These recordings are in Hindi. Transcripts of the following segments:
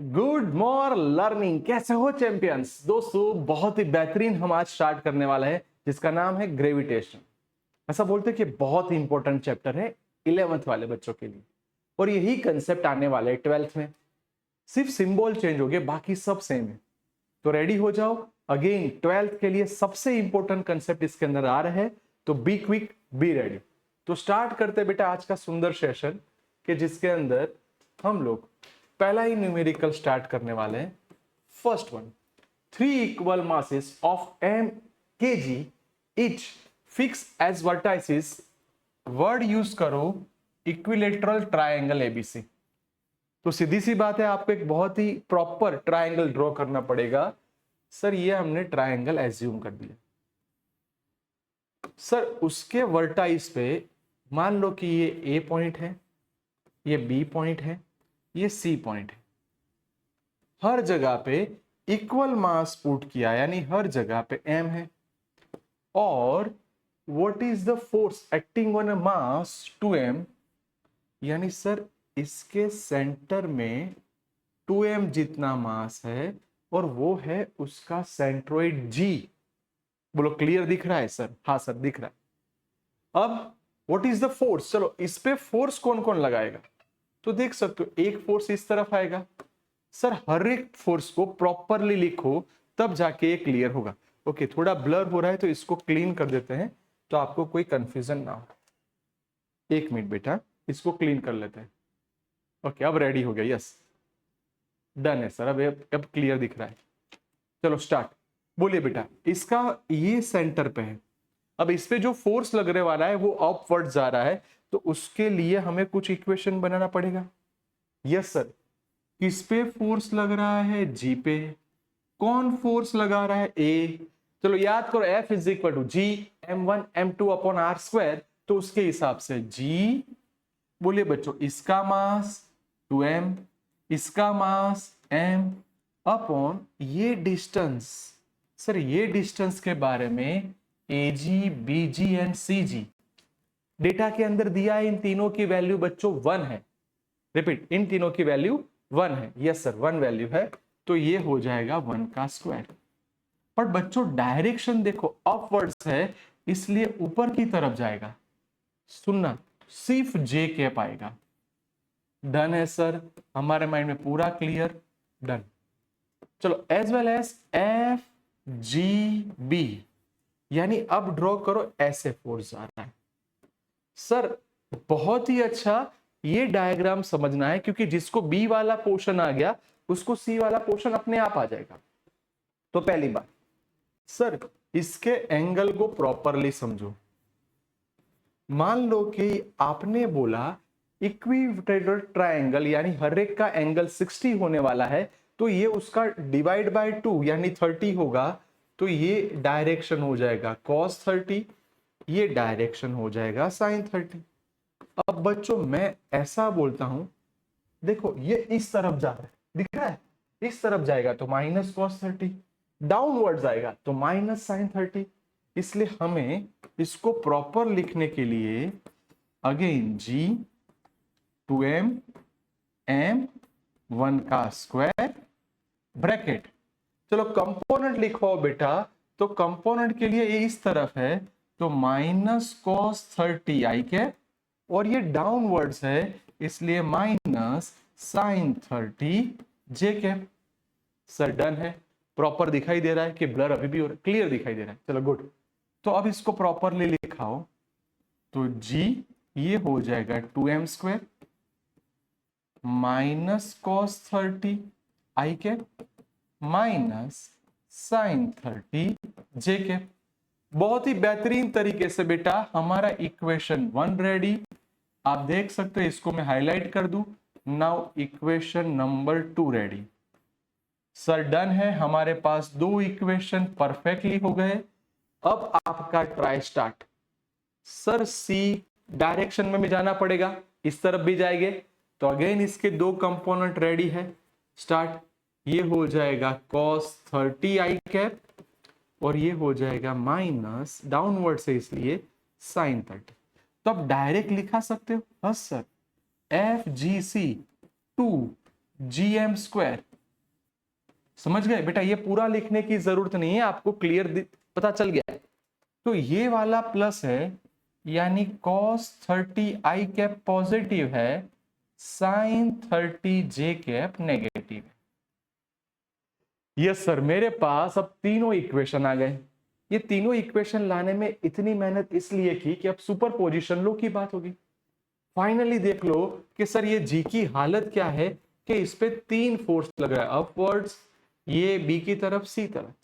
Good morning learning. कैसे हो चैंपियंस? दोस्तों बहुत ही बेहतरीन हम आज स्टार्ट करने वाला है जिसका नाम है ग्रेविटेशन। ऐसा बोलते हैं कि बहुत ही इंपॉर्टेंट चैप्टर है 11th वाले बच्चों के लिए, और यही कंसेप्ट आने वाला है 12th में। सिर्फ सिंबल चेंज हो गए, बाकी सब सेम है। तो रेडी हो जाओ। अगेन 12th के लिए सबसे इंपॉर्टेंट कंसेप्ट इसके अंदर आ रहा है, तो बी क्विक, बी रेडी। तो स्टार्ट करते बेटा आज का सुंदर सेशन के जिसके अंदर हम लोग पहला ही न्यूमेरिकल स्टार्ट करने वाले हैं। First one, 3 equal masses of m kg each fix as vertices. Word use करो इक्विलेटरल ट्रायंगल एबीसी। तो सीधी सी बात है, आपको एक बहुत ही प्रॉपर ट्रायंगल ड्रॉ करना पड़ेगा। सर ये हमने ट्रायंगल एज्यूम कर दिया। सर उसके वर्टाइस पे मान लो कि ये ए पॉइंट है, ये बी पॉइंट है, ये सी पॉइंट है। हर जगह पे इक्वल मास पुट किया, यानी हर जगह पे m है। और what is the force acting on a mass 2m, यानी सर इसके सेंटर में 2m जितना मास है और वो है उसका सेंट्रोइड g। बोलो क्लियर दिख रहा है सर? हाँ सर दिख रहा है। अब व्हाट इज द फोर्स, चलो इस पे फोर्स कौन कौन लगाएगा? तो देख सकते हो एक फोर्स इस तरफ आएगा। सर हर एक फोर्स को प्रॉपरली लिखो तब जाके ये क्लियर होगा। ओके थोड़ा ब्लर हो रहा है तो इसको क्लीन कर देते हैं तो आपको कोई कंफ्यूजन ना हो। एक मिनट बेटा, इसको क्लीन कर लेते हैं। ओके अब रेडी हो गया, यस डन है सर। अब क्लियर दिख रहा है। चलो स्टार्ट। बोलिए बेटा, इसका ये सेंटर पे है। अब इस पे जो फोर्स लगने वाला है वो अपवर्ड जा रहा है, तो उसके लिए हमें कुछ इक्वेशन बनाना पड़ेगा। Yes sir. किस पे फोर्स लग रहा है? जी पे। कौन फोर्स लगा रहा है? ए। चलो याद करो, F is equal to G m1 m2 upon r square. तो उसके हिसाब से जी, बोलिए बच्चों, इसका मास 2m, इसका मास m अपॉन ये डिस्टेंस। सर ये डिस्टेंस के बारे में AG, BG and CG data के अंदर दिया है। इन तीनों की वैल्यू बच्चों 1 है। रिपीट, इन तीनों की वैल्यू 1 है। यस सर 1 वैल्यू है, तो ये हो जाएगा 1 का स्क्वायर। पर बच्चों डायरेक्शन देखो अपवर्ड्स है, इसलिए ऊपर की तरफ जाएगा। सुनना, सिर्फ जे कैप आएगा। डन है सर, हमारे माइंड में पूरा क्लियर। डन। चलो as well as F G B, यानी अब ड्रॉ करो ऐसे फोर्स आ रहा है। सर बहुत ही अच्छा, ये डायग्राम समझना है क्योंकि जिसको बी वाला पोर्शन आ गया उसको सी वाला पोर्शन अपने आप आ जाएगा। तो पहली बात सर, इसके एंगल को प्रॉपरली समझो। मान लो कि आपने बोला इक्विलेटरल ट्रायंगल, यानी हर एक का एंगल 60 होने वाला है, तो ये उसका डिवाइड बाय 2 यानी 30 होगा। तो ये डायरेक्शन हो जाएगा cos 30, ये डायरेक्शन हो जाएगा sin 30। अब बच्चों मैं ऐसा बोलता हूं, देखो ये इस तरफ जा रहा है, दिख रहा है? इस तरफ जाएगा तो माइनस cos 30, डाउनवर्ड जाएगा तो माइनस sin 30। इसलिए हमें इसको प्रॉपर लिखने के लिए अगेन g 2m m 1 का स्क्वायर ब्रैकेट। चलो कंपोनेंट लिखवाओ बेटा, तो कंपोनेंट के लिए ये इस तरफ है तो माइनस cos 30 आई कैप, और ये डाउनवर्ड्स है इसलिए माइनस sin 30 जे कैप। सर डन है। प्रॉपर दिखाई दे रहा है कि ब्लर अभी भी हो रहा है? क्लियर दिखाई दे रहा है। चलो गुड। तो अब इसको प्रॉपरली लिखाओ, तो g ये हो जाएगा 2m स्क्वायर माइनस cos 30 आई कैप माइनस sin 30 जे कैप। बहुत ही बेहतरीन तरीके से बेटा हमारा इक्वेशन 1 रेडी। आप देख सकते हो, इसको मैं हाईलाइट कर दूं। Now equation number 2 ready. Sir done है, हमारे पास 2 इक्वेशन परफेक्टली हो गए। अब आपका ट्राई स्टार्ट। सर सी डायरेक्शन में भी जाना पड़ेगा, इस तरफ भी जाएंगे, तो अगेन इसके 2 कंपोनेंट रेडी है। स्टार्ट। ये हो जाएगा cos 30 आई कैप और ये हो जाएगा माइनस डाउनवर्ड से इसलिए sin 30। तो अब डायरेक्ट लिखा सकते हो? बस सर एफ जी सी 2 जी एम स्क्वायर समझ गए बेटा, ये पूरा लिखने की जरूरत नहीं है, आपको क्लियर पता चल गया है। तो ये वाला प्लस है, यानी cos 30 आई कैप पॉजिटिव है, sin 30 जे कैप नेगेटिव है। यस सर, मेरे पास अब तीनों इक्वेशन आ गए। ये तीनों इक्वेशन लाने में इतनी मेहनत इसलिए की कि अब सुपरपोजिशन लो की बात होगी। फाइनली देख लो कि सर ये जी की हालत क्या है कि इस पे 3 फोर्स लग रहा है, अपवर्ड्स, ये बी की तरफ, सी तरफ।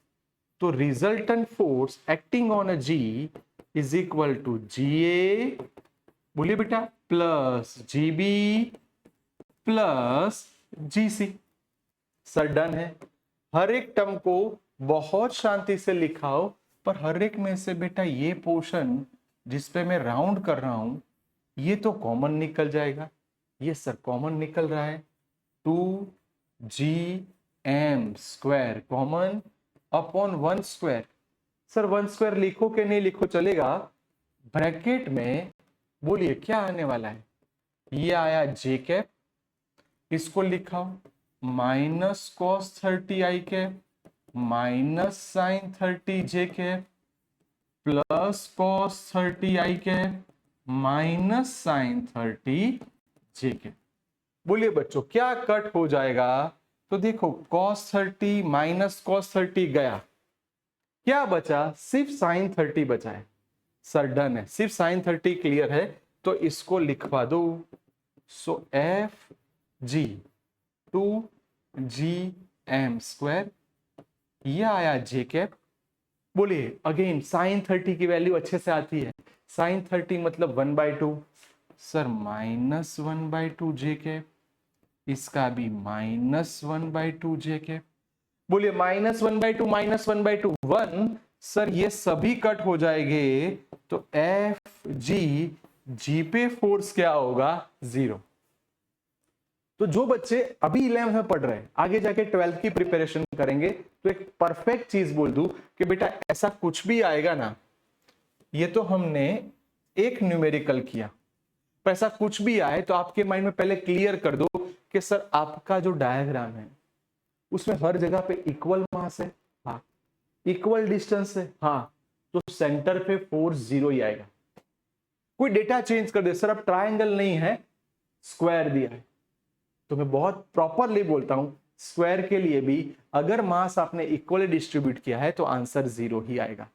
तो resultant force acting on a G is equal to G A, बोलिए बेटा, plus G B plus G C. Sir done है। हर एक टर्म को बहुत शांति से लिखाओ, पर हर एक में से बेटा ये पोर्शन जिसपे मैं राउंड कर रहा हूं ये तो कॉमन निकल जाएगा। ये सर कॉमन निकल रहा है, 2gm square common upon 1 square. Sir 1 square लिखो कि नहीं लिखो चलेगा, ब्रैकेट में बोलिए क्या आने वाला है, ये आया जे कैप, इसको लिखा माइनस कॉस 30 आई कैप माइनस साइन 30 जे कैप प्लस कॉस 30 आई कैप माइनस साइन 30 जे कैप। बोलिए बच्चों क्या कट हो जाएगा, तो देखो cos 30 माइनस cos 30 गया, क्या बचा, सिर्फ साइन 30 बचा है। सर डन है, सिर्फ साइन 30 क्लियर है, तो इसको लिखवा दो। सो एफ जी 2gm स्क्वायर, ये आया जे कैप। बोलिए अगेन साइन 30 की वैल्यू अच्छे से आती है, साइन 30 मतलब 1/2, सर माइनस 1/2 जे कैप, इसका भी माइनस 1/2 जे कैप। बोलिए माइनस 1/2 माइनस 1/2 1, सर ये सभी कट हो जाएंगे, तो एफ जी जी पे फोर्स क्या होगा, 0। तो जो बच्चे अभी 11th में पढ़ रहे हैं, आगे जाके 12th की प्रिपरेशन करेंगे, तो एक परफेक्ट चीज बोल दूं कि बेटा ऐसा कुछ भी आएगा ना, ये तो हमने एक न्यूमेरिकल किया, पर ऐसा कुछ भी आए तो आपके माइंड में पहले क्लियर कर दो कि सर आपका जो डायग्राम है उसमें हर जगह पे इक्वल मास है, हाँ, इक्वल डिस्टेंस है, हाँ, तो सेंटर पे फोर्स 0 ही आएगा। कोई डेटा चेंज कर दे, सर अब ट्रायंगल नहीं है, स्क्वायर दिया है, तो मैं बहुत प्रॉपरली बोलता हूं स्क्वायर के लिए भी अगर मास आपने इक्वली डिस्ट्रीब्यूट किया है तो आंसर 0 ही आएगा।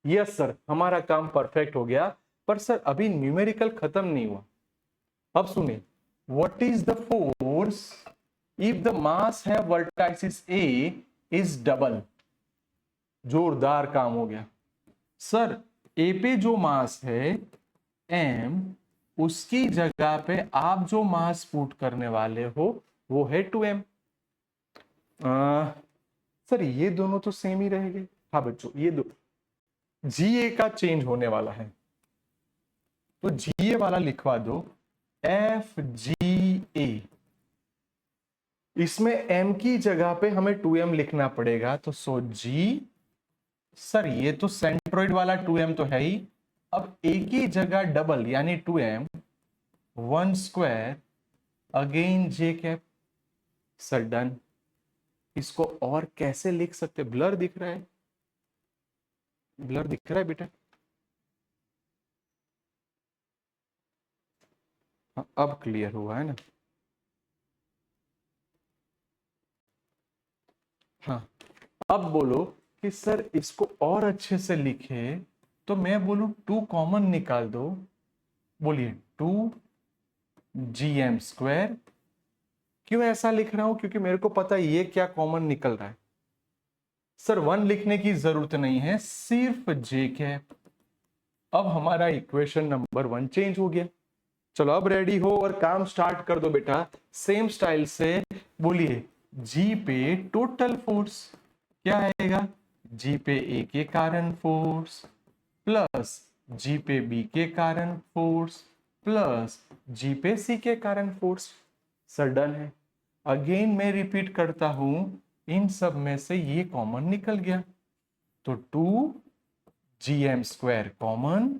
यस सर, हमारा काम परफेक्ट हो गया, पर सर अभी न्यूमेरिकल खत्म नहीं हुआ। अब सुनिए, what is the force if the mass है वर्टाइसिस ए इज डबल। जोरदार काम हो गया। सर ए पे जो मास है m, उसकी जगह पे आप जो मास पुट करने वाले हो वो है 2m। सर ये दोनों तो सेम ही रहेंगे, हाँ बच्चों ये दो, जीए का चेंज होने वाला है, तो जीए वाला लिखवा दो एफ जी ए, इसमें m की जगह पे हमें 2m लिखना पड़ेगा, तो सो जी, सर ये तो सेंट्रोइड वाला 2m तो है ही, अब a की जगह डबल यानी 2m 1 स्क्वायर अगेन जे कैप। Sir done. इसको और कैसे लिख सकते, ब्लर दिख रहा है, ब्लर दिख रहा है बेटा, हाँ, अब क्लियर हुआ है ना, हाँ, अब बोलो कि सर इसको और अच्छे से लिखे, तो मैं बोलूं 2 कॉमन निकाल दो, बोलिए 2gm स्क्वायर। क्यों ऐसा लिख रहा हूं, क्योंकि मेरे को पता है ये क्या कॉमन निकल रहा है। सर 1 लिखने की जरूरत नहीं है, सिर्फ जे कैप। अब हमारा इक्वेशन नंबर 1 चेंज हो गया। चलो अब रेडी हो और काम स्टार्ट कर दो बेटा, सेम स्टाइल से बोलिए जी पे टोटल फोर्स क्या आएगा, जी पे ए के कारण फोर्स प्लस जी पे बी के कारण फोर्स प्लस जी पे सी के कारण फोर्स। सर डन है। अगेन मैं रिपीट करता हूं, इन सब में से ये कॉमन निकल गया, तो 2gm स्क्वायर कॉमन।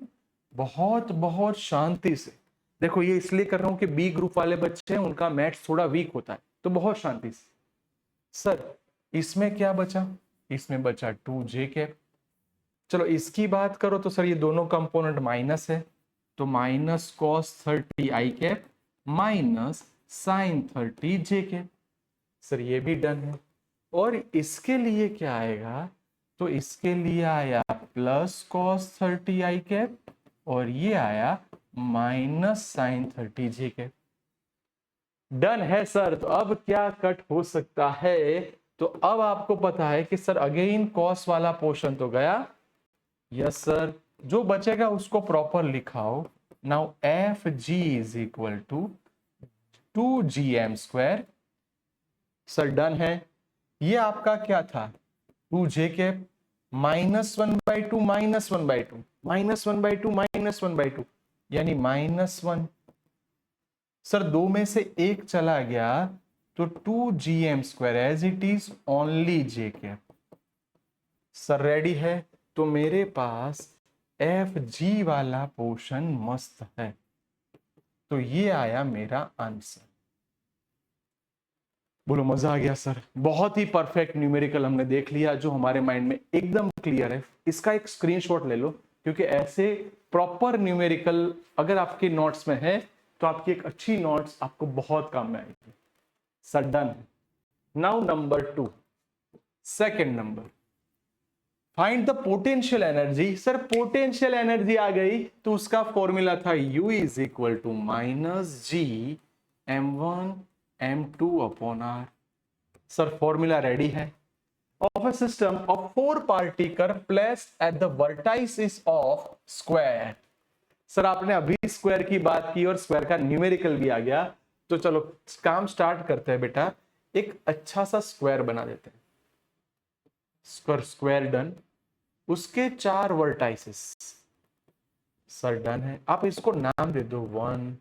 बहुत बहुत शांति से देखो, ये इसलिए कर रहा हूं कि बी ग्रुप वाले बच्चे हैं उनका मैथ्स थोड़ा वीक होता है, तो बहुत शांति से। सर इसमें क्या बचा, इसमें बचा 2j कैप। चलो इसकी बात करो तो सर ये दोनों कंपोनेंट माइनस है, तो माइनस कॉस 30 आई कैप माइनस साइन 30 जे कैप। सर ये भी डन है। और इसके लिए क्या आएगा, तो इसके लिए आया प्लस कॉस 30 आई कैप और ये आया माइनस साइन 30 जे कैप। डन है सर। तो अब क्या कट हो सकता है, तो अब आपको पता है कि सर अगेन कॉस वाला पोर्शन तो गया। यस सर, जो बचेगा उसको प्रॉपर लिखाओ। Now F G is equal to 2gm²। Sir done है। ये आपका क्या था, 2j कैप -1/2 -1/2 -1/2 -1/2 यानी -1। सर दो में से एक चला गया तो 2gm² as it is only j cap. Sir ready है। तो मेरे पास एफ जी वाला पोर्शन मस्त है। तो ये आया मेरा आंसर। बोलो मजा आ गया सर। बहुत ही परफेक्ट न्यूमेरिकल हमने देख लिया जो हमारे माइंड में एकदम क्लियर है। इसका एक स्क्रीनशॉट ले लो, क्योंकि ऐसे प्रॉपर न्यूमेरिकल अगर आपके नोट्स में है तो आपकी एक अच्छी नोट्स आपको बहुत काम में आएगी। Sir done. Now number 2, second number, find the potential energy. Sir potential energy आ गई तो उसका फॉर्मूला था U is equal to -G m1m2/r। Sir formula ready है। Of a system of 4 particle placed at the vertices of square. Sir आपने अभी स्क्वायर की बात की और स्क्वायर का न्यूमेरिकल भी आ गया, तो चलो काम स्टार्ट करते हैं बेटा। एक अच्छा सा स्क्वायर बना देते हैं। Square done. उसके 4 वर्टाइसिस। सर डन है। आप इसको नाम दे दो 1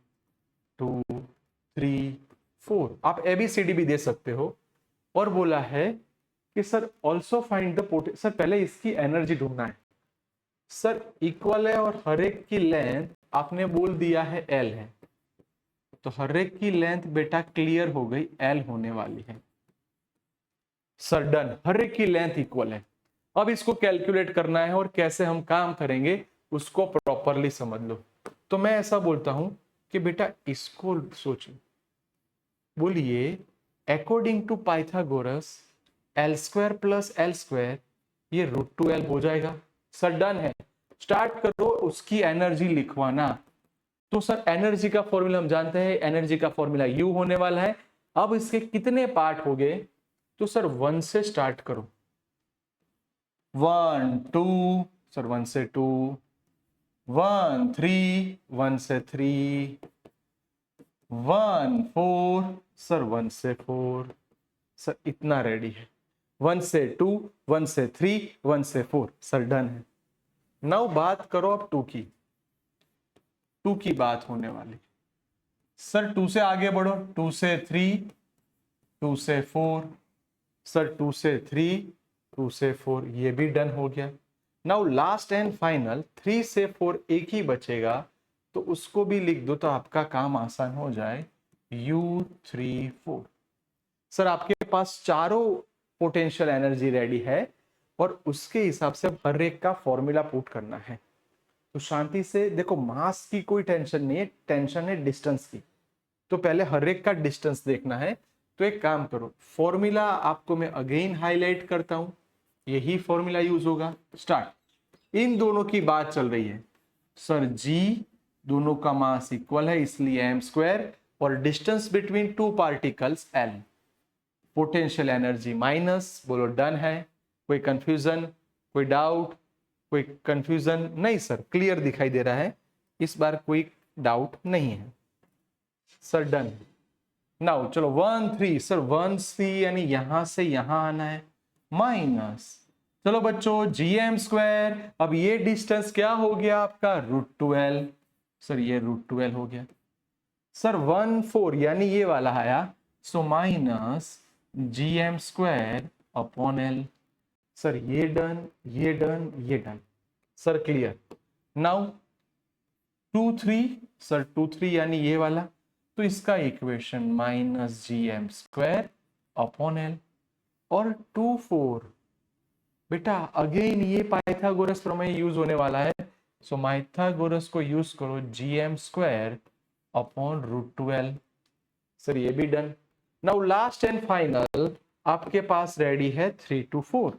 2 3 4। आप ABCD भी दे सकते हो। और बोला है कि sir also find the potential. Sir पहले इसकी एनर्जी ढूंढना है। सर इक्वल है और हर एक की लेंथ आपने बोल दिया है L है, तो हर एक की लेंथ बेटा क्लियर हो गई L होने वाली है। Sir done. हर एक की लेंथ इक्वल है। अब इसको कैलकुलेट करना है और कैसे हम काम करेंगे उसको प्रॉपरली समझ लो। तो मैं ऐसा बोलता हूं कि बेटा इसको सोचो। बोलिए according to Pythagoras L² + L² ये √2L हो जाएगा। सर डन है। स्टार्ट करो उसकी एनर्जी लिखवाना। तो सर एनर्जी का फॉर्मूला हम जानते हैं, एनर्जी का फॉर्मूला U होने वाला है। अब इसके कितने पार्ट हो गए, तो सर 1 से स्टार्ट करो। 1 2, सर 1 से 2, 1 3, 1 से 3, 1 4, सर 1 से 4। सर इतना रेडी है। 1 से 2, 1 से 3, 1 से 4। सर डन है। नाउ बात करो अब 2 की। 2 की बात होने वाली। सर 2 से आगे बढ़ो। 2 से 3, 2 से 4, सर 2 से 3, 2 से 4। ये भी डन हो गया। नाउ लास्ट एंड फाइनल 3 से 4 एक ही बचेगा, तो उसको भी लिख दो तो आपका काम आसान हो जाए। U3 4। सर आपके पास चारों पोटेंशियल एनर्जी रेडी है और उसके हिसाब से हर एक का फॉर्मूला पुट करना है। तो शांति से देखो, मास की कोई टेंशन नहीं है, टेंशन है डिस्टेंस की। तो पहले हर एक का डिस्टेंस देखना है। तो एक काम करो, फॉर्मूला आपको मैं अगेन हाईलाइट करता हूं। यही फॉर्मूला यूज होगा। स्टार्ट। इन दोनों की बात चल रही है। सर जी दोनों का मास इक्वल है इसलिए m² और distance between 2 particles L। Potential energy minus. बोलो डन है। कोई कंफ्यूजन, कोई डाउट, कोई कंफ्यूजन नहीं? सर क्लियर दिखाई दे रहा है, इस बार कोई डाउट नहीं है। Sir done. नाउ चलो 1 3। सर 1 3 यानी यहां से यहां आना है माइनस। चलो बच्चों gm²। अब ये डिस्टेंस क्या हो गया आपका √2L। सर ये √2L हो गया। सर 1 4 यानी ये वाला आया, सो माइनस gm²/L। सर ये डन, ये डन, ये done. Sir clear. Now 2 3। Sir 2 3 यानी ये वाला, तो इसका इक्वेशन -gm²/L। और 2 4। बेटा अगेन ये पाइथागोरस प्रमेय यूज होने वाला है, सो पाइथागोरस को यूज करो gm² अपॉन √12। सर ये भी done. Now last and final आपके पास रेडी है 3 to 4।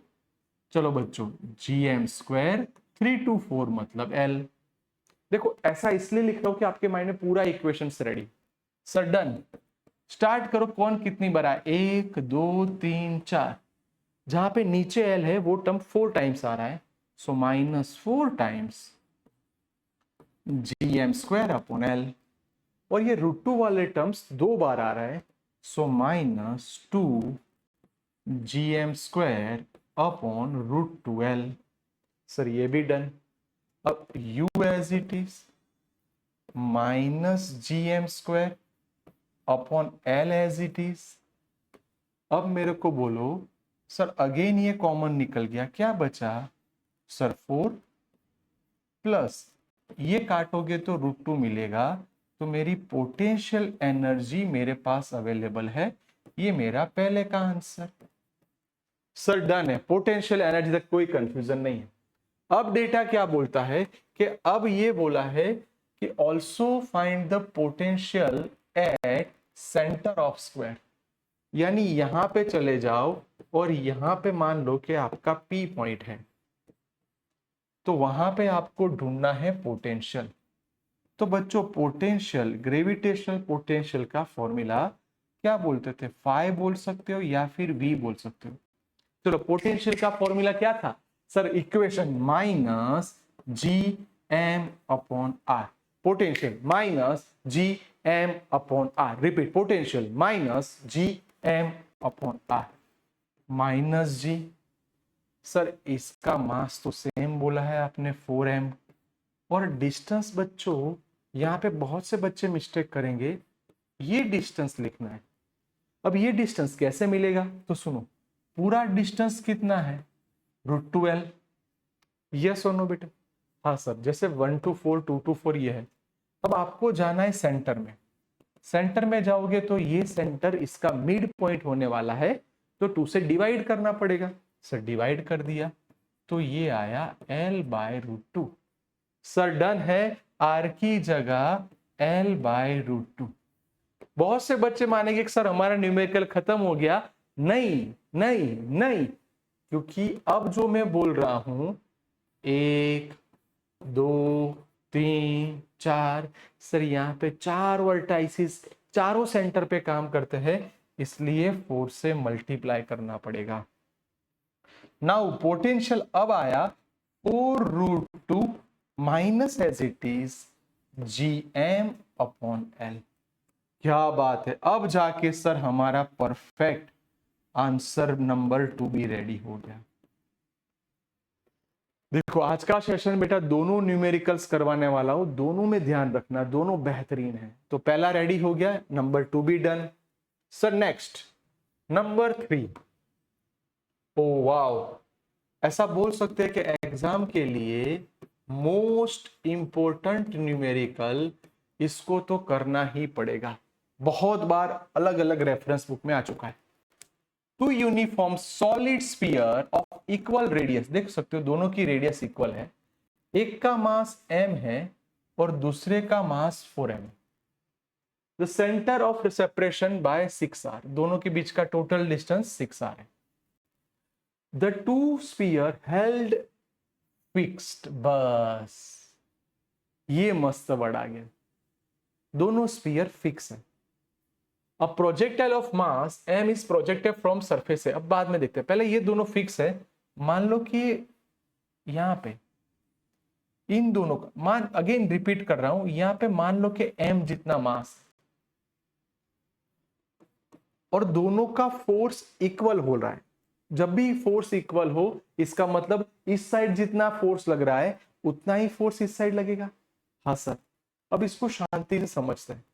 चलो बच्चों gm² 3 to 4 मतलब l। देखो ऐसा इसलिए लिख रहा हूं कि आपके माइंड में पूरा equation ready. Sir done, start करो। कौन कितनी बार है? 1 2 3 4। जहां पे नीचे l है वो टर्म 4 टाइम्स आ रहा है, सो -4 टाइम्स gm² अपॉन l। और ये √2 वाले टर्म्स 2 बार आ रहा है, सो -2 gm² अपॉन √2l। सर ये भी डन। अब u as it is -gm² upon l as it is. अब मेरे को बोलो सर अगेन ये कॉमन निकल गया, क्या बचा? सर 4 प्लस ये काटोगे तो √2 मिलेगा, तो मेरी पोटेंशियल एनर्जी मेरे पास अवेलेबल है। ये मेरा पहले का आंसर। सर डन है, पोटेंशियल एनर्जी तक कोई कंफ्यूजन नहीं है। अब डेटा क्या बोलता है कि अब ये बोला है कि also find the potential at centre of square. यानी यहां पे चले जाओ और यहां पे मान लो कि आपका P पॉइंट है, तो वहां पे आपको ढूंढना है पोटेंशियल। तो बच्चों पोटेंशियल, ग्रेविटेशनल पोटेंशियल का फॉर्मूला क्या बोलते थे? फाई बोल सकते हो या फिर V बोल सकते हो। चलो पोटेंशियल का फॉर्मूला क्या था? Sir equation -gm/r। Potential -gm/r। Repeat, potential -gm/r -g। Sir इसका मास तो सेम बोला है आपने 4m। और डिस्टेंस बच्चों यहां पे बहुत से बच्चे मिस्टेक करेंगे, ये डिस्टेंस लिखना है। अब ये डिस्टेंस कैसे मिलेगा? तो सुनो, पूरा डिस्टेंस कितना है? √2l। यस और नो बेटा? हाँ सर, जैसे 1 to 4 2 to 4 ये है। अब आपको जाना है सेंटर में। सेंटर में जाओगे तो ये सेंटर इसका मिड पॉइंट होने वाला है, तो 2 से डिवाइड करना पड़ेगा। सर डिवाइड कर दिया तो ये आया l/√2। सर डन है, r की जगह l/√2। बहुत से बच्चे मानेंगे कि सर हमारा न्यूमेरिकल खत्म हो गया। नहीं नहीं नहीं, क्योंकि अब जो मैं बोल रहा हूं 1 2 3 4, सर यहाँ पे 4 वर्टाइसिस चारों सेंटर पे काम करते हैं, इसलिए 4 से मल्टीप्लाई करना पड़ेगा। नाउ पोटेंशियल अब आया 4√2 minus as it is gm/l। क्या बात है, अब जाके सर हमारा परफेक्ट आंसर नंबर 2 भी रेडी हो गया। देखो आज का सेशन बेटा दोनों न्यूमेरिकल्स करवाने वाला हूं, दोनों में ध्यान रखना, दोनों बेहतरीन है। तो पहला रेडी हो गया, नंबर 2 भी done. Sir next number 3। Oh wow, ऐसा बोल सकते हैं कि एग्जाम के लिए मोस्ट इंपोर्टेंट न्यूमेरिकल, इसको तो करना ही पड़ेगा। बहुत बार अलग अलग रेफरेंस बुक में आ चुका है। Two uniform solid sphere of equal radius, देख सकते हो दोनों की रेडियस इक्वल है, एक का मास m है और दूसरे का मास 4m। The centre of separation by 6r, दोनों के बीच का टोटल डिस्टेंस 6r है। The two sphere held fixed, बस ये मस्त वर्ड आ गया, दोनों स्फीयर फिक्स है। अब projectile of mass m is projected from surface है। अब बाद में देखते हैं, पहले ये दोनों फिक्स है। मान लो कि यहां पे इन दोनों का मान, अगेन रिपीट कर रहा हूं, यहां पे मान लो कि m जितना मास और दोनों का फोर्स इक्वल हो रहा है। जब भी फोर्स इक्वल हो इसका मतलब इस साइड जितना फोर्स लग रहा है उतना ही फोर्स इस साइड लगेगा। हाँ सर, अब इसको शांति से समझते हैं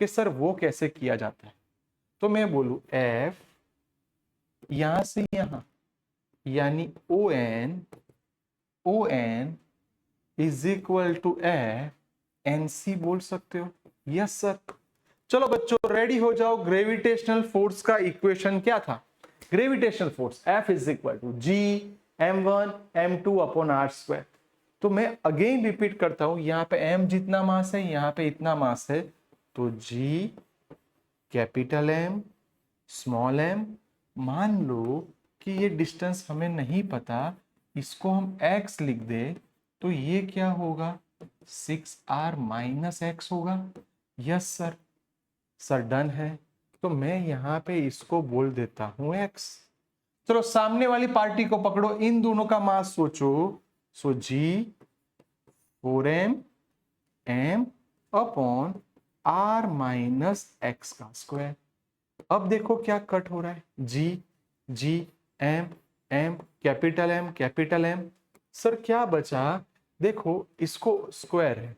कि सर वो कैसे किया जाता है। तो मैं बोलू F यहां से यहां, यानी ON is equal to NC बोल सकते हो। Yes sir. चलो बच्चों रेडी हो जाओ, ग्रेविटेशनल फोर्स का इक्वेशन क्या था? Gravitational force F is equal to G m1 m2 upon r square. तो मैं अगेन रिपीट करता हूं, यहां पे m जितना मास है, यहां पे इतना मास है, तो G capital M small m। मान लो कि ये डिस्टेंस हमें नहीं पता, इसको हम x लिख दे, तो ये क्या होगा 6r माइनस x होगा। यस सर, सर डन है। तो मैं यहां पे इसको बोल देता हूं x। चलो सामने वाली पार्टी को पकड़ो, इन दोनों का मास सोचो। सो G 4m m upon r minus x का स्क्वायर। अब देखो क्या कट हो रहा है, G M capital M। Sir क्या बचा, देखो इसको स्क्वायर है,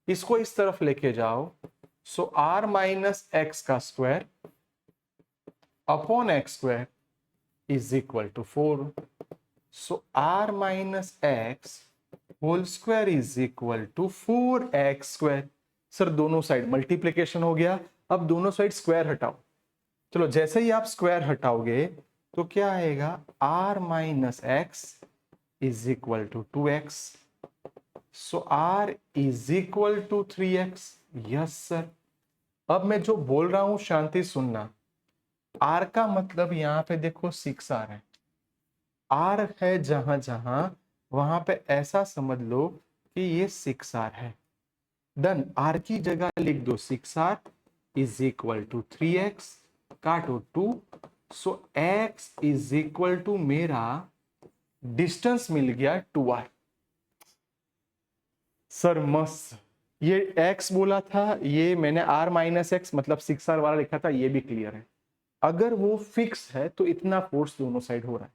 इसको इस तरफ लेके जाओ। सो r माइनस एक्स का square upon x square is equal to 4। So r minus x whole square is equal to 4x square. Sir दोनों साइड मल्टीप्लीकेशन हो गया, अब दोनों साइड स्क्वायर हटाओ। चलो जैसे ही आप स्क्वायर हटाओगे तो क्या आएगा, r minus x is equal to 2x। So r is equal to 3x। Yes sir. अब मैं जो बोल रहा हूं शांति सुनना, r का मतलब यहां पे देखो 6r है, r है जहां जहां वहां पे ऐसा समझ लो कि ये 6r है। डन, r की जगह लिख दो 6r is equal to 3x, काटो 2। सो x इज इक्वल टू मेरा डिस्टेंस मिल गया 2r। सर मस्त, ये x बोला था, ये मैंने r माइनस एक्स मतलब 6r वाला लिखा था, ये भी क्लियर है। अगर वो फिक्स है तो इतना फोर्स दोनों साइड हो रहा है।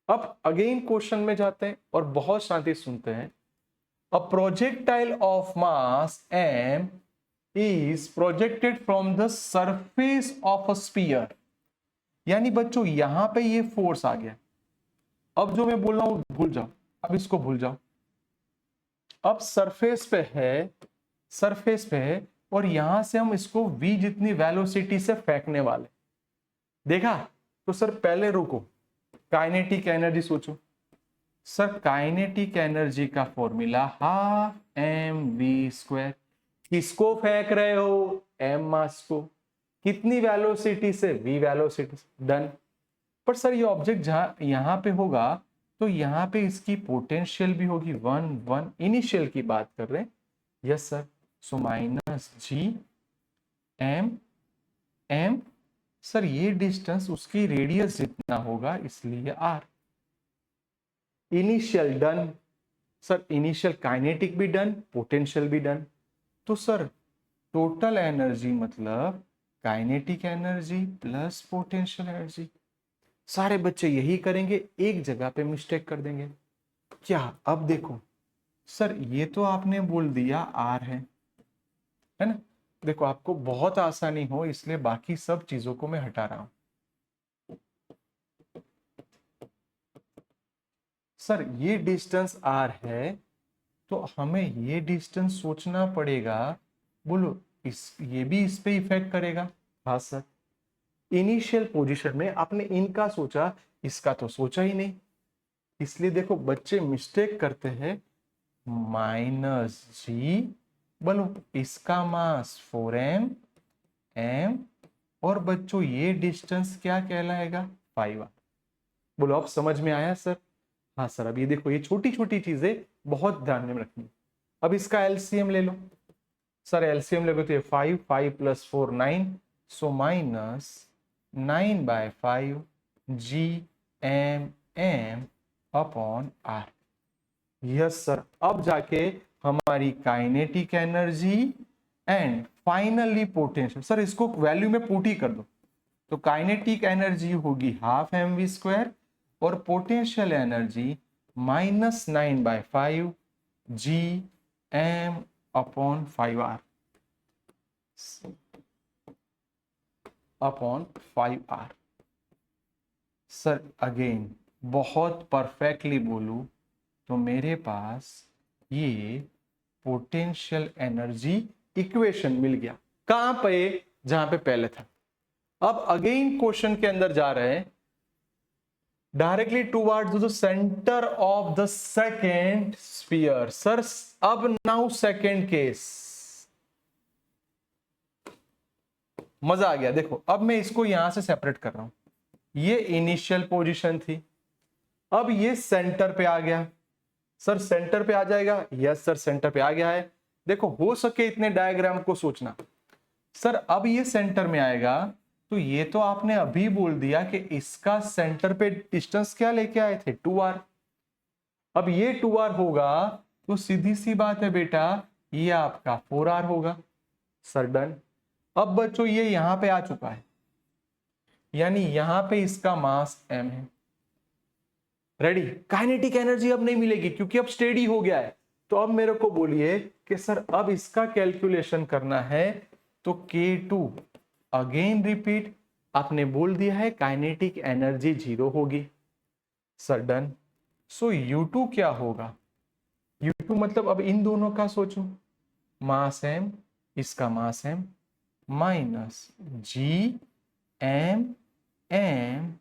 अब अगेन क्वेश्चन में जाते हैं और बहुत शांति सुनते हैं। A projectile of mass m is projected from the surface of a sphere। यानी बच्चों यहां पे ये फोर्स आ गया। अब जो मैं बोल रहा हूं भूल जाओ, अब इसको भूल जाओ। अब सरफेस पे है और यहां से हम इसको v जितनी वेलोसिटी से फेंकने वाले। देखा? तो सर पहले रुको, काइनेटिक एनर्जी सोचो। सर काइनेटिक एनर्जी का फॉर्मूला हाफ mv²। किसको फेंक रहे हो, m मास को। कितनी वेलोसिटी से, v वेलोसिटी से। डन। पर सर ये ऑब्जेक्ट जहां यहां पे होगा तो यहां पे इसकी पोटेंशियल भी होगी 1 इनिशियल की बात कर रहे हैं। Yes sir. So minus G m। Sir ये डिस्टेंस उसकी रेडियस जितना होगा इसलिए r। Initial done. Sir initial kinetic भी डन, पोटेंशियल भी डन। तो सर टोटल एनर्जी मतलब kinetic energy plus potential energy. सारे बच्चे यही करेंगे, एक जगह पे मिस्टेक कर देंगे। क्या? अब देखो सर ये तो आपने बोल दिया आर है ना। देखो आपको बहुत आसानी हो इसलिए बाकी सब चीजों को मैं हटा रहा हूं। सर ये डिस्टेंस आर है तो हमें ये डिस्टेंस सोचना पड़ेगा। बोलो ये भी इस पे इफेक्ट करेगा। हाँ सर। इनिशियल पोजीशन में आपने इनका सोचा, इसका तो सोचा ही नहीं, इसलिए देखो बच्चे मिस्टेक करते हैं। माइनस जी, बोलो इसका मास 4m m और बच्चों ये डिस्टेंस क्या कहलाएगा, 5r। बोलो अब समझ में आया सर? हाँ सर। अब ये देखो ये छोटी छोटी चीजें बहुत ध्यान में रखनी। अब इसका एलसीएम ले लो। सर एलसीएम लोगे तो ये 5 plus 4 9। So minus 9/5 G m upon r। Yes sir. अब जाके हमारी kinetic energy and finally potential, sir इसको वैल्यू में पुट ही कर दो। तो काइनेटिक एनर्जी होगी हाफ mv² और potential energy minus 9/5 G m upon 5r upon 5r। Sir again बहुत परफेक्टली बोलूं तो मेरे पास ये पोटेंशियल एनर्जी इक्वेशन मिल गया। कहां पे? जहां पे पहले था। अब अगेन क्वेश्चन के अंदर जा रहे हैं। Directly towards the centre of the second sphere. Sir अब नाउ सेकेंड केस, मजा आ गया। देखो अब मैं इसको यहां से सेपरेट कर रहा हूं, ये इनिशियल पोजीशन थी, अब ये सेंटर पे आ गया। सर सेंटर पे आ जाएगा, यस सर सेंटर पे आ गया है। देखो हो सके इतने डायग्राम को सोचना। सर अब ये सेंटर में आएगा, तो ये तो आपने अभी बोल दिया कि इसका सेंटर पे डिस्टेंस क्या लेके आए थे, 2r। अब ये 2r होगा तो सीधी सी बात है बेटा, ये आपका 4r होगा। Sir done. अब बच्चों ये यहां पे आ चुका है, यानी यहां पे इसका मास m है। रेडी। काइनेटिक एनर्जी अब नहीं मिलेगी क्योंकि अब स्टेडी हो गया है। तो अब मेरे को बोलिए कि सर अब इसका कैलकुलेशन करना है, तो K2 अगेन रिपीट, आपने बोल दिया है काइनेटिक एनर्जी 0 होगी। Sir done. सो U2 क्या होगा, U2 मतलब अब इन दोनों का सोचो, मास m, इसका mass m minus G M M.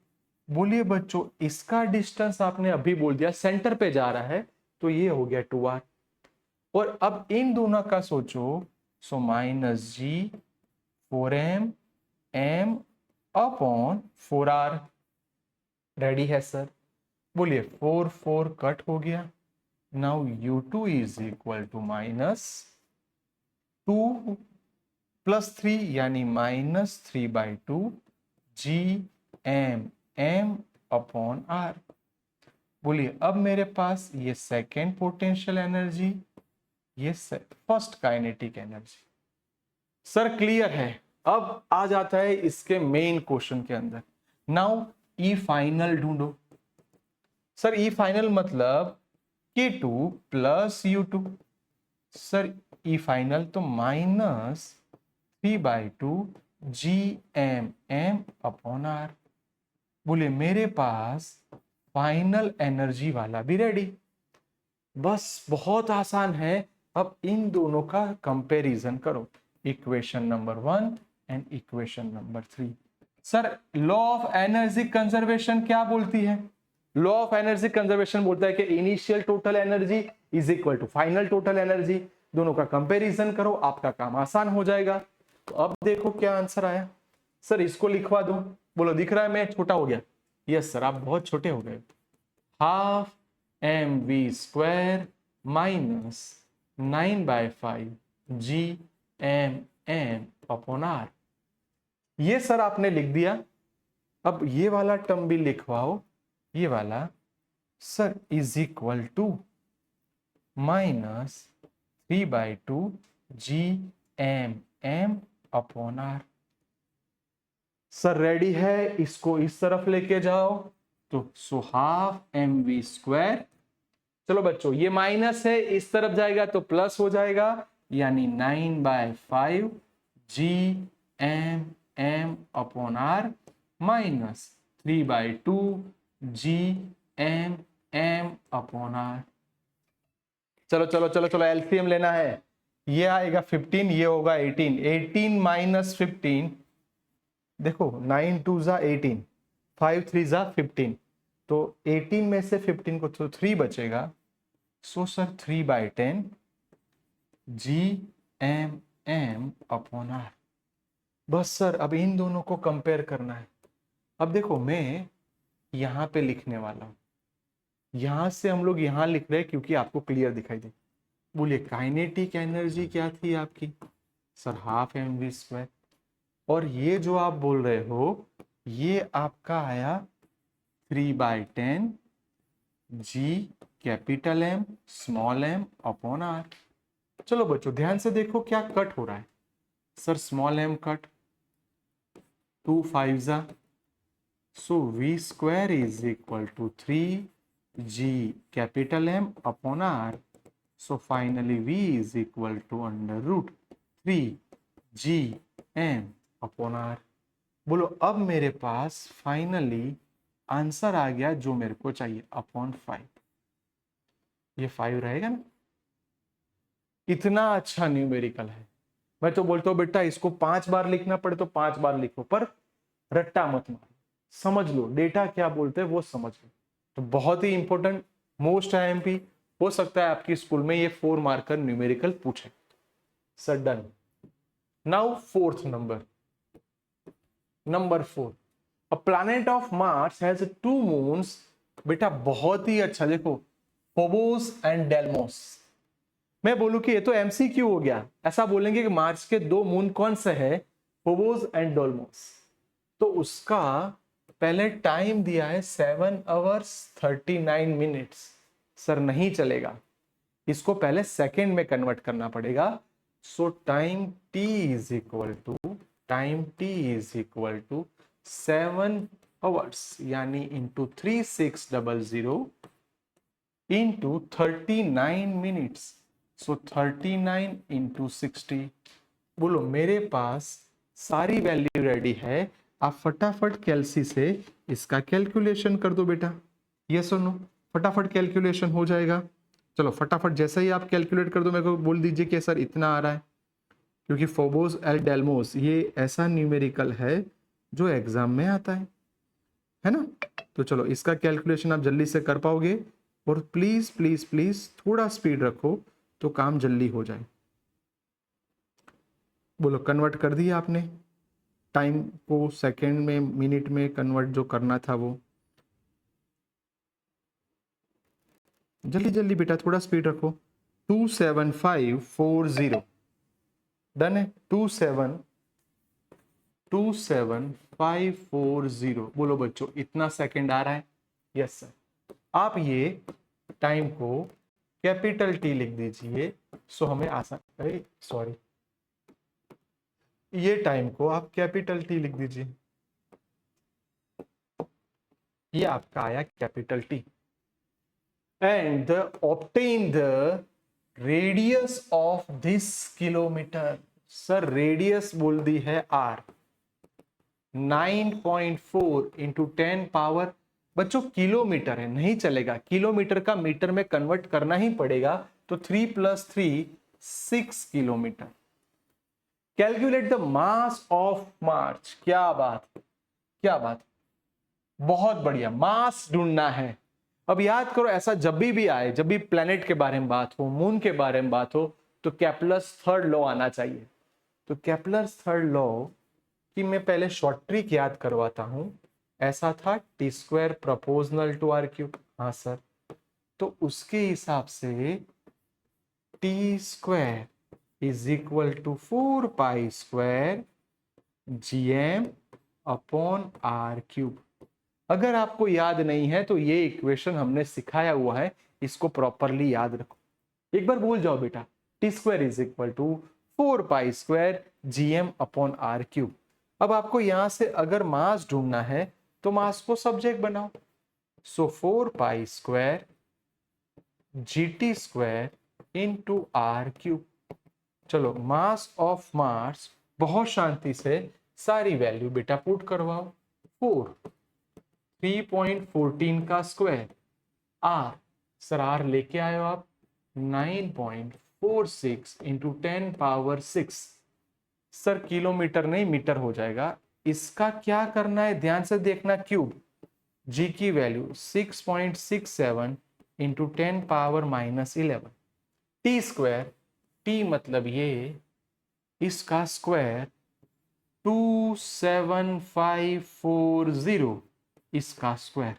बोलिए बच्चों इसका डिस्टेंस आपने अभी बोल दिया सेंटर पे जा रहा है, तो ये हो गया 2r। और अब इन दोनों का सोचो, so minus G 4m m upon 4r। Ready है सर। बोलिए 4 4 कट हो गया। Now U2 is equal to minus 2 plus 3 यानी minus 3/2 G M M upon R. बोलिए अब मेरे पास ये सेकेंड पोटेंशियल एनर्जी, ये first kinetic energy. Sir clear है। अब आ जाता है इसके मेन क्वेश्चन के अंदर। नाउ ई फाइनल ढूंढो। सर ई फाइनल मतलब K2 plus U2। Sir E final तो minus 3/2 G M M upon R. बोले मेरे पास फाइनल एनर्जी वाला भी रेडी। बस बहुत आसान है। अब इन दोनों का कंपैरिजन करो, equation number 1 and equation number 3। Sir law of energy conservation क्या बोलती है? लॉ ऑफ एनर्जी कंजर्वेशन बोलता है कि initial total energy is equal to final total energy. दोनों का कंपैरिजन करो, आपका काम आसान हो जाएगा। तो अब देखो क्या आंसर आया। सर इसको लिखवा दो। बोलो दिख रहा है मैं छोटा हो गया? यस सर आप बहुत छोटे हो गए। Half mv² minus 9/5 G M M upon R. ये सर आपने लिख दिया। अब ये वाला टर्म भी लिखवाओ, ये वाला sir is equal to minus 3/2 G M M upon R. Sir ready है, इसको इस तरफ लेके जाओ, तो सो हाफ mv²। चलो बच्चों ये माइनस है, इस तरफ जाएगा तो प्लस हो जाएगा, यानी 9/5 G M M upon R minus 3/2 G M M upon R. चलो चलो चलो चलो एलसीएम लेना है। ये आएगा 15, ये होगा 18। 18 माइनस 15, देखो 9 2 जा 18, 5 3 जा 15, तो 18 में से 15 को तो 3 बचेगा। So sir 3/10 G M M upon R. बस सर अब इन दोनों को कंपेयर करना है। अब देखो मैं यहां पे लिखने वाला हूं, यहां से हम लोग यहां लिख रहे हैं क्योंकि आपको क्लियर दिखाई दे। बोलिए काइनेटिक एनर्जी क्या थी आपकी? Sir half mv²। और ये जो आप बोल रहे हो ये आपका आया 3/10 G capital M small M upon R. चलो बच्चों ध्यान से देखो क्या कट हो रहा है। सर स्मॉल एम कट, 2 5 जा, so v² is equal to 3 G capital M upon R. So finally v is equal to √3 G M upon R. बोलो अब मेरे पास फाइनली आंसर आ गया जो मेरे को चाहिए, अपॉन 5। ये 5 रहेगा ना? इतना अच्छा न्यूमेरिकल है। मैं तो बोलता हूं बेटा इसको 5 बार लिखना पड़े तो 5 बार लिखो, पर रट्टा मत मारो, समझ लो, डेटा क्या बोलते हैं वो समझ लो। तो बहुत ही इंपॉर्टेंट, मोस्ट आईएमपी, हो सकता है आपकी स्कूल में ये 4 मार्कर न्यूमेरिकल पूछे। Sir done. Now fourth number 4, a planet of Mars has 2 moons. बेटा बहुत ही अच्छा, देखो फोबोस एंड डेल्मोस। मैं बोलूं कि ये तो एमसीक्यू हो गया, ऐसा बोलेंगे कि मार्स के 2 मून कौन से है, फोबोस एंड डेल्मोस। तो उसका पहले टाइम दिया है 7 आवर्स 39 मिनट्स। सर नहीं चलेगा, इसको पहले सेकंड में कन्वर्ट करना पड़ेगा। So time T is equal to 7 hours यानी into 3600 into 39 minutes. So 39 into 60। बोलो मेरे पास सारी वैल्यू रेडी है, आप फटाफट कैलसी से इसका कैलकुलेशन कर दो बेटा। ये सुनो, फटाफट कैलकुलेशन हो जाएगा। चलो फटाफट जैसे ही आप कैलकुलेट कर दो मेरे को बोल दीजिए कि सर इतना आ रहा है, क्योंकि फोबोस एल डेल्मोस ये ऐसा न्यूमेरिकल है जो एग्जाम में आता है ना। तो चलो इसका कैलकुलेशन आप जल्दी से कर पाओगे, और प्लीज प्लीज प्लीज थोड़ा स्पीड रखो तो काम जल्दी हो जाए। बोलो कन्वर्ट कर दिया आपने, टाइम को सेकंड में मिनट में कन्वर्ट जो करना था वो, जल्दी जल्दी बेटा थोड़ा स्पीड रखो। 27540 डन है। 27540। बोलो बच्चों इतना सेकंड आ रहा है? Yes sir. आप ये टाइम को कैपिटल टी लिख दीजिए, सो हमें आसान, अरे सॉरी, ये टाइम को आप कैपिटल टी लिख दीजिए, ये आपका आया capital T. And obtain the radius of this kilometre. Sir radius बोल दी है r, 9.4 इंटू 10 पावर, बच्चों किलोमीटर है नहीं चलेगा, किलोमीटर का मीटर में कन्वर्ट करना ही पड़ेगा। तो 3 + 3 6 kilometre. Calculate the mass of March. क्या बात, क्या बात, बहुत बढ़िया, मास ढूंढना है। अब याद करो ऐसा जब भी आए, जब भी प्लेनेट के बारे में बात हो, मून के बारे में बात हो, तो केप्लर्स थर्ड लॉ आना चाहिए। तो केप्लर्स थर्ड लॉ कि मैं पहले शॉर्ट ट्रिक याद करवाता हूं। ऐसा था t² प्रोपोर्शनल टू r³। हाँ सर, तो उसके हिसाब से t² is equal to 4π² gm upon r³। अगर आपको याद नहीं है तो ये इक्वेशन हमने सिखाया हुआ है, इसको प्रॉपरली याद रखो। एक बार भूल जाओ बेटा, t² is equal to 4π² gm upon r³। अब आपको यहां से अगर मास ढूंढना है तो मास को सब्जेक्ट बनाओ। सो 4π² gt² इंटू r³। चलो मास ऑफ मार्स, बहुत शांति से सारी वैल्यू बेटा पुट करवाओ। 3.14 का स्क्वायर, आर सर आर लेके आए हो आप, 9.46 इंटू 10 पावर 6। सर किलोमीटर नहीं मीटर हो जाएगा। इसका क्या करना है ध्यान से देखना, क्यूब, जी की value 6.67 into 10 power -11। t², T मतलब ये, इसका स्क्वायर 27540, इसका स्क्वायर।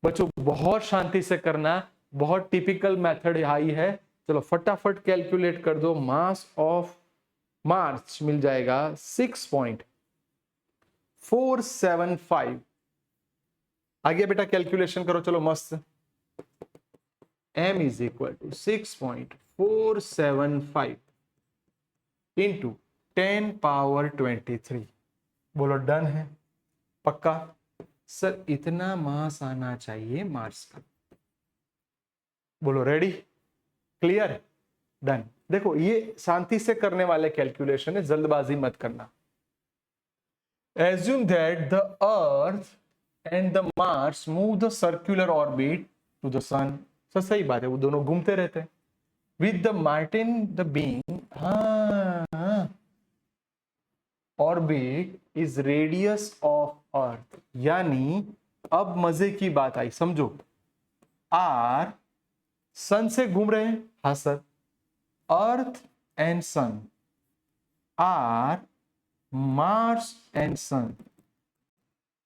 बच्चों बहुत शांति से करना, बहुत टिपिकल मेथड आई है। चलो फटाफट कैलकुलेट कर दो। मास ऑफ मार्च मिल जाएगा 6.475। आगे बेटा कैलकुलेशन करो, चलो मस्त। m is equal to 6.475 into 10 power 23। बोलो डन है, पक्का? सर इतना मास आना चाहिए मार्स का। बोलो रेडी, क्लियर, डन। देखो ये शांति से करने वाले कैलकुलेशन है, जल्दबाजी मत करना। Assume that the Earth and the Mars move the circular orbit to the Sun। Sir सही बात है, वो दोनों घूमते रहते हैं। With the Martin the being, हाँ, orbit is radius of अर्थ। यानी अब मजे की बात आई, समझो। आर सन से घूम रहे हैं, हाँ sir. Earth and sun are Mars and sun.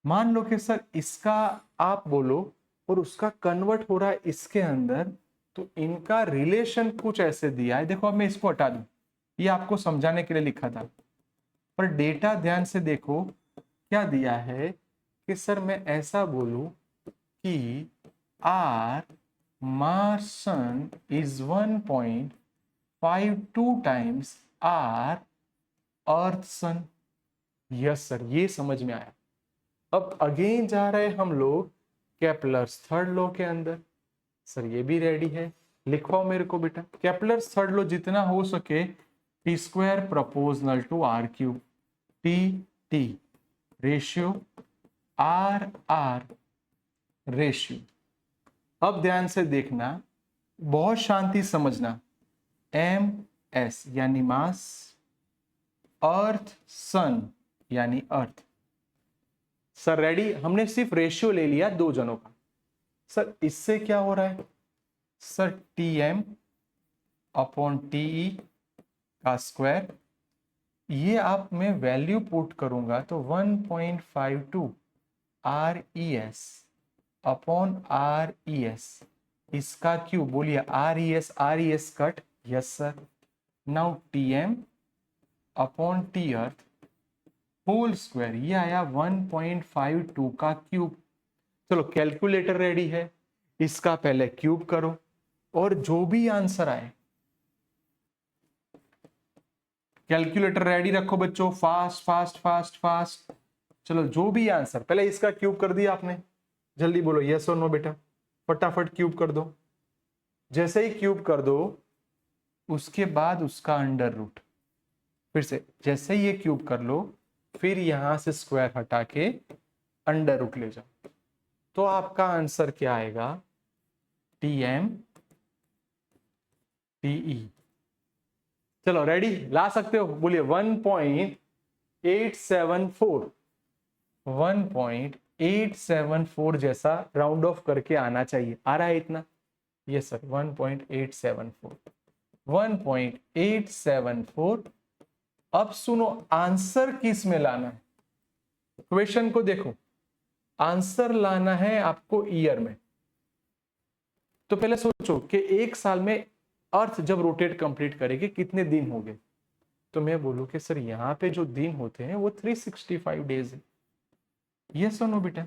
मान लो कि सर इसका आप बोलो और उसका कन्वर्ट हो रहा है इसके अंदर, तो इनका रिलेशन कुछ ऐसे दिया है। देखो अब मैं इसको हटा दूं, ये आपको समझाने के लिए लिखा था, पर डेटा ध्यान से देखो क्या दिया है कि सर मैं ऐसा बोलूं कि R Mars Sun is 1.52 times R Earth Sun. Yes sir, ये समझ में आया। अब अगेन जा रहे हम लोग केपलर्स थर्ड लॉ के अंदर। सर ये भी रेडी है, लिखवाओ मेरे को बेटा। केपलर्स थर्ड लॉ जितना हो सके T square proportional to R cube, T T ratio R R ratio. अब ध्यान से देखना, बहुत शांति समझना। एम एस यानी मास, अर्थ सन यानी अर्थ। सर रेडी, हमने सिर्फ रेशियो ले लिया दो जनों का। सर इससे क्या हो रहा है sir, T M upon TE का स्क्वायर। ये आप मैं वैल्यू पुट करूंगा तो 1.52 R E S upon R E S, इसका क्यूब। बोलिए R E S cut. Yes sir. Now T M upon T earth whole square, ये आया 1.52 का क्यूब। चलो कैलकुलेटर रेडी है, इसका पहले क्यूब करो और जो भी आंसर आए, कैलकुलेटर रेडी रखो बच्चों, फास्ट फास्ट फास्ट फास्ट। चलो जो भी आंसर, पहले इसका क्यूब कर दिया आपने, जल्दी बोलो यस और नो बेटा, फटाफट क्यूब कर दो। जैसे ही क्यूब कर दो उसके बाद उसका अंडर रूट, फिर से जैसे ही ये क्यूब कर लो, फिर यहां से स्क्वायर हटा के अंडर रूट ले जाओ, तो आपका आंसर क्या आएगा, टी एम टीई। चलो रेडी, ला सकते हो, बोलिए 1.874 1.874 जैसा राउंड ऑफ करके आना चाहिए। आ रहा है इतना? Yes sir 1.874 1.874। अब सुनो, आंसर किस में लाना है, क्वेश्चन को देखो। आंसर लाना है आपको ईयर में, तो पहले सोचो कि एक साल में अर्थ जब रोटेट कंप्लीट करेगी कितने दिन हो गए। तो मैं बोलूं कि सर यहाँ पे जो दिन होते हैं वो 365 डेज है। यस और नो बेटा,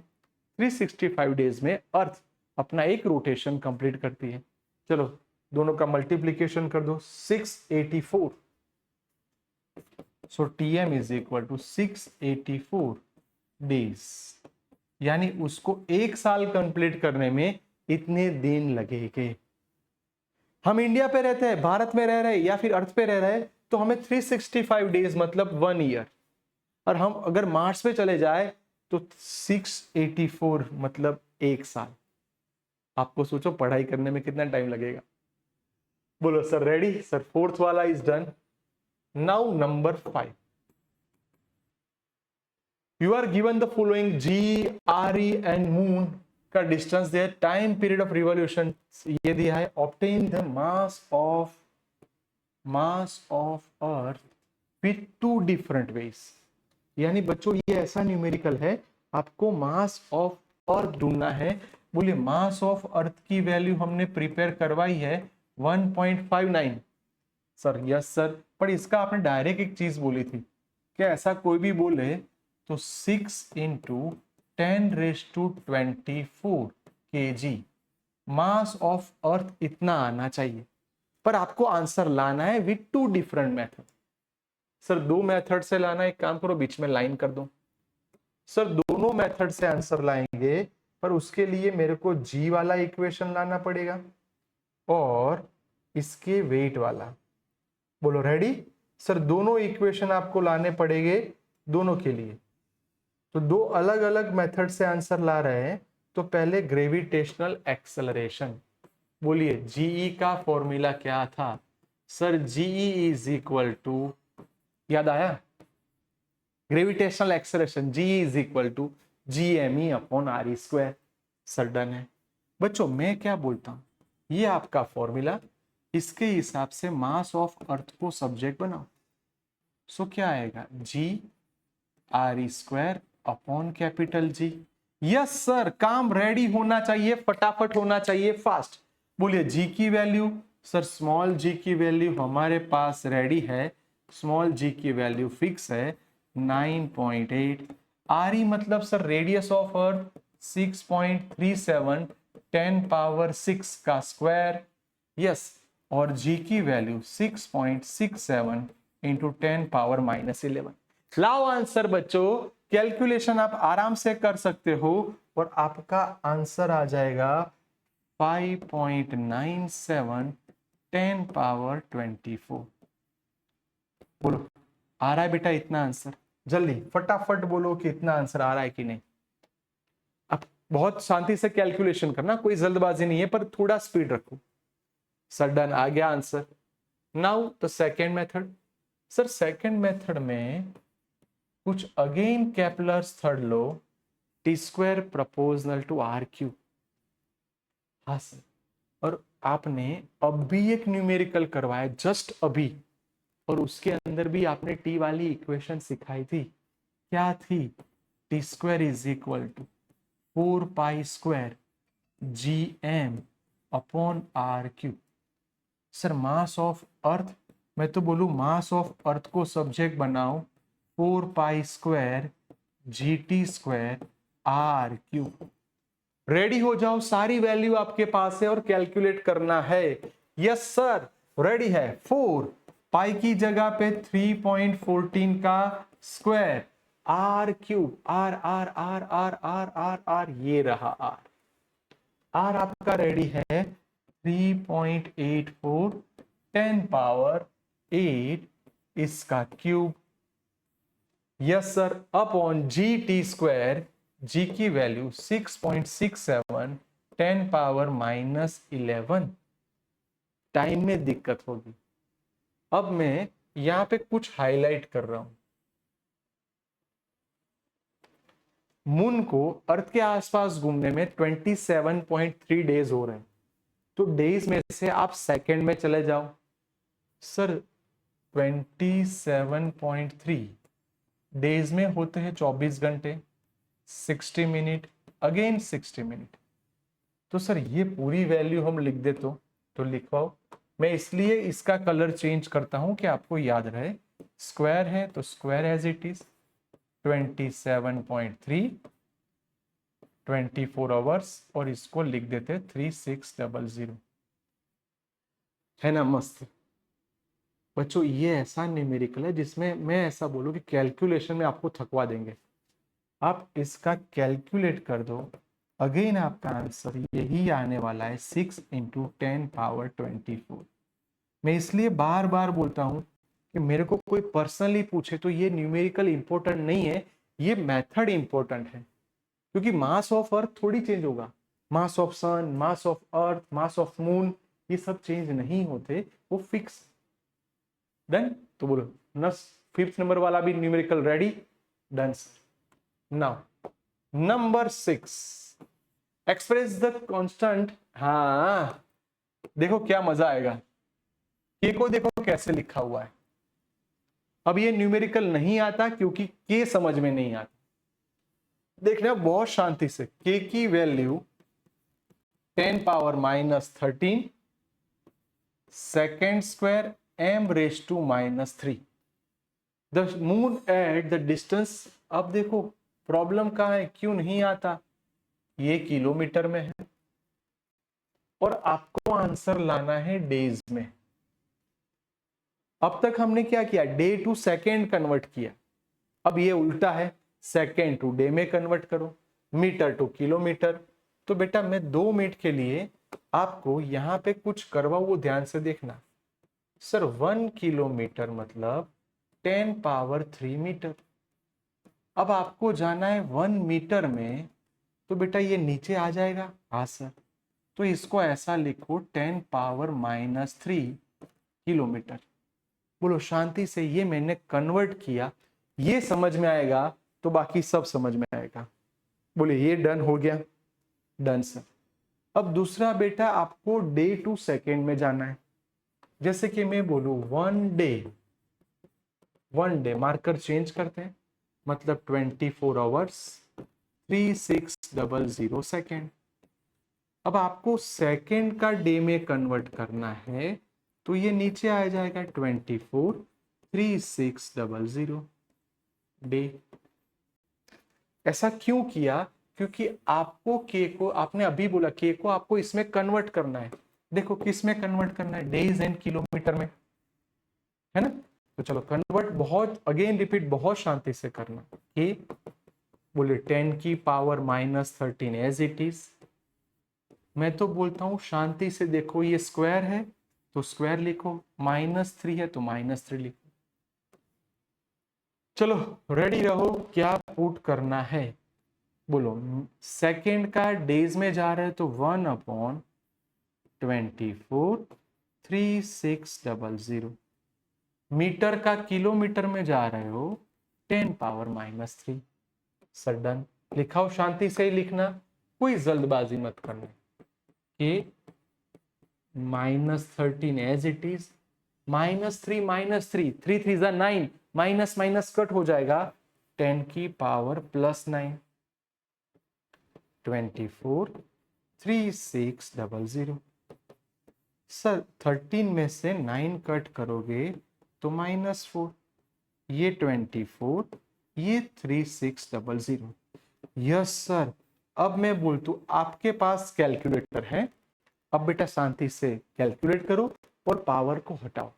365 डेज में अर्थ अपना एक रोटेशन कंप्लीट करती है। चलो दोनों का मल्टीप्लीकेशन कर दो, 684। So TM is equal to 684 days, यानी उसको एक साल कंप्लीट करने में इतने दिन लगेंगे। हम इंडिया पे रहते हैं, भारत में रह रहे हैं या फिर अर्थ पे रह रहे हैं, तो हमें 365 डेज मतलब 1 ईयर। और हम अगर मार्स पे चले जाए तो 684 मतलब एक साल। आपको सोचो पढ़ाई करने में कितना टाइम लगेगा। बोलो सर रेडी। सर फोर्थ वाला is done. Now number 5, you are given the following G, R E and Moon का डिस्टेंस दिया, टाइम पीरियड ऑफ रिवॉल्यूशन ये दिया है, obtain the mass of Earth with 2 different ways. यानी बच्चों ये ऐसा न्यूमेरिकल है, आपको मास ऑफ अर्थ ढूंढना है। बोलिए मास ऑफ अर्थ की वैल्यू हमने प्रिपेयर करवाई है 1.59। सर यस सर, पर इसका आपने डायरेक्ट एक चीज बोली थी कि ऐसा कोई भी बोले तो 6 × 10⁻24 kg मास ऑफ अर्थ इतना आना चाहिए। पर आपको आंसर लाना है with 2 different method. Sir 2 method से लाना, एक काम करो बीच में लाइन कर दो। सर दोनों मेथड से आंसर लाएंगे, पर उसके लिए मेरे को जी वाला इक्वेशन लाना पड़ेगा और इसके वेट वाला। बोलो रेडी। सर दोनों इक्वेशन आपको लाने पड़ेंगे दोनों के लिए, तो 2 अलग अलग मेथड से आंसर ला रहे हैं। तो पहले ग्रेविटेशनल एक्सेलरेशन, बोलिए जीई का फॉर्मूला क्या था। Sir G E is equal to, याद आया, gravitational acceleration G is equal to GME upon RE²। Sir done है। बच्चों मैं क्या बोलता हूं, ये आपका फॉर्मूला, इसके हिसाब से मास ऑफ अर्थ को सब्जेक्ट बनाओ। सो क्या आएगा, GRE² upon capital G। Yes sir, काम रेडी होना चाहिए, फटाफट होना चाहिए, फास्ट। बोलिए G की वैल्यू। सर स्मॉल g की वैल्यू हमारे पास रेडी है, स्मॉल g की वैल्यू फिक्स है 9.8। RE मतलब सर रेडियस ऑफ अर्थ 6.37 10⁻6 का स्क्वायर। यस, और g की वैल्यू 6.67 इंटू 10⁻⁻11। लाओ आंसर बच्चों, कैलकुलेशन आप आराम से कर सकते हो और आपका आंसर आ जाएगा 5.97 10⁻24। बोलो आ रहा है बेटा इतना आंसर? जल्दी फटाफट बोलो कि इतना आंसर आ रहा है कि नहीं। अब बहुत शांति से कैलकुलेशन करना, कोई जल्दबाजी नहीं है, पर थोड़ा स्पीड रखो। सर डन, आ गया answer. Now the second method. Sir second method में कुछ again Kepler's third law, T² proportional to RQ। हाँ सर, और आपने अब भी एक न्यूमेरिकल करवाया जस्ट अभी, और उसके अंदर भी आपने टी वाली इक्वेशन सिखाई थी। क्या थी? T² is equal to 4π² GM upon RQ। Sir mass of earth, मैं तो बोलूं मास ऑफ अर्थ को सब्जेक्ट बनाओ 4π² GT² RQ। रेडी हो जाओ, सारी वैल्यू आपके पास है और कैलकुलेट करना है। यस सर, रेडी है। 4 पाई की जगह पे 3.14 का square, RQ, R R R R R R R, ये रहा R। R आपका रेडी है 3.84 10⁻8 इसका cube. Yes sir, upon GT², G की वैल्यू 6.67 10⁻⁻11। टाइम में दिक्कत होगी। अब मैं यहां पे कुछ हाईलाइट कर रहा हूं। मून को अर्थ के आसपास घूमने में 27.3 डेज हो रहे हैं। तो डेज में से आप सेकंड में चले जाओ। सर 27.3 डेज में होते हैं 24 घंटे, 60 मिनट, अगेन 60 मिनट। तो सर ये पूरी वैल्यू हम लिख दे तो लिखवाओ। मैं इसलिए इसका कलर चेंज करता हूं कि आपको याद रहे। स्क्वायर है तो square as it is 27.3 24 hours, और इसको लिख देते 3600। है ना मस्त? बच्चों ये ऐसा न्यूमेरिकल है जिसमें मैं ऐसा बोलूं कि कैलकुलेशन में आपको थकवा देंगे। आप इसका कैलकुलेट कर दो, अगेन आपका आंसर यही आने वाला है 6 इंटू 10⁻24। मैं इसलिए बार बार बोलता हूं कि मेरे को कोई पर्सनली पूछे तो ये न्यूमेरिकल इंपॉर्टेंट नहीं है, ये मेथड इंपॉर्टेंट है। क्योंकि मास ऑफ अर्थ थोड़ी चेंज होगा, mass of Sun, mass of Earth, mass of Moon, ये सब चेंज नहीं होते, वो फिक्स। डन? तो बोलो न, 5th नंबर वाला भी numerical ready? Done sir. Now number 6, express the constant. हाँ देखो क्या मजा आएगा, के को देखो कैसे लिखा हुआ है। अब ये न्यूमेरिकल नहीं आता क्योंकि के समझ में नहीं आता। देखना बहुत शांति से, के की value 10⁻⁻13 second square m⁻⁻3। The moon at the distance. अब देखो प्रॉब्लम कहां है, क्यों नहीं आता? ये किलोमीटर में है और आपको आंसर लाना है डेज में। अब तक हमने क्या किया, डे टू सेकेंड कन्वर्ट किया। अब ये उल्टा है, सेकेंड टू डे में कन्वर्ट करो, मीटर टू किलोमीटर। तो बेटा मैं 2 मिनट के लिए आपको यहां पे कुछ करवाऊं, वो ध्यान से देखना। सर 1 किलोमीटर मतलब 10⁻3 मीटर। अब आपको जाना है 1 मीटर में, तो बेटा ये नीचे आ जाएगा। हाँ सर, तो इसको ऐसा लिखो 10⁻⁻3 किलोमीटर। बोलो शांति से, ये मैंने कन्वर्ट किया, ये समझ में आएगा तो बाकी सब समझ में आएगा। बोले ये डन हो गया, डन सर। अब दूसरा बेटा आपको डे टू सेकेंड में जाना है। जैसे कि मैं बोलूं 1 डे मार्कर चेंज करते हैं, मतलब 24 आवर्स 3600 सेकेंड। अब आपको सेकेंड का डे में कन्वर्ट करना है तो ये नीचे आ जाएगा 24 3600 डे। ऐसा क्यों किया? क्योंकि आपको के को, आपने अभी बोला के को आपको इसमें कन्वर्ट करना है। देखो किस में कन्वर्ट करना है, डेज एंड किलोमीटर में, है ना। तो चलो कन्वर्ट, बहुत अगेन रिपीट, बहुत शांति से करना। के बोले 10⁻⁻13 एज इट इज। मैं तो बोलता हूं शांति से देखो, ये स्क्वायर है तो स्क्वायर लिखो, -3 है तो -3 लिखो। चलो रेडी रहो, क्या पुट करना है बोलो। सेकेंड का डेज में जा रहे हैं तो 1/24 3600। मीटर का किलोमीटर में जा रहे हो 10⁻⁻3। Sir done. लिखाओ, शांति से ही लिखना, कोई जल्दबाजी मत करना। के -13 as it is, -3 -3 3 3 9, minus minus cut हो जाएगा, 10 की पावर +9, 24 3600। सर 13 में से 9 कट करोगे तो -4, ये 24, ये 3600। Yes sir. अब मैं बोलता हूं आपके पास कैलकुलेटर है, अब बेटा शांति से कैलकुलेट करो और पावर को हटाओ,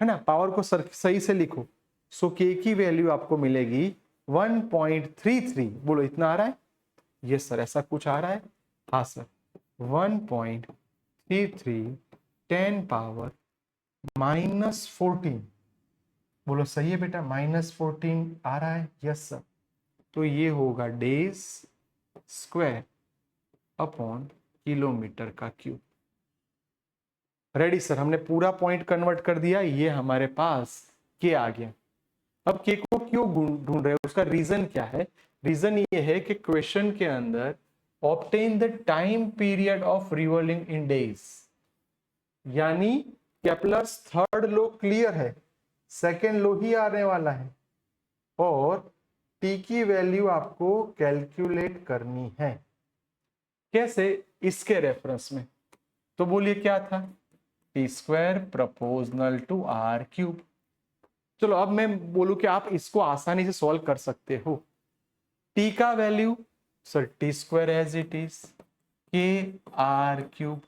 है ना। पावर को सही से लिखो। सो के की वैल्यू आपको मिलेगी 1.33। बोलो इतना आ रहा है? Yes sir. ऐसा कुछ आ रहा है? हाँ सर, 1.33 10⁻⁻14। बोलो सही है बेटा, -14 आ रहा है? Yes sir. तो ये होगा डेज स्क्वायर अपॉन किलोमीटर का क्यूब। रेडी सर, हमने पूरा पॉइंट कन्वर्ट कर दिया, ये हमारे पास के आ गया। अब के को क्यों ढूंढ रहे हो, उसका रीजन क्या है? रीजन ये है कि क्वेश्चन के अंदर obtain the time period of revolving in days, यानी केपलर्स थर्ड लॉ क्लियर है, सेकेंड लॉ ही आने वाला है, और टी की वैल्यू आपको कैलकुलेट करनी है। कैसे? इसके रेफरेंस में। तो बोलिए क्या था? T square proportional to R cube. चलो अब मैं बोलूं कि आप इसको आसानी से सॉल्व कर सकते हो। टी का value sir T square as it is, K R cube.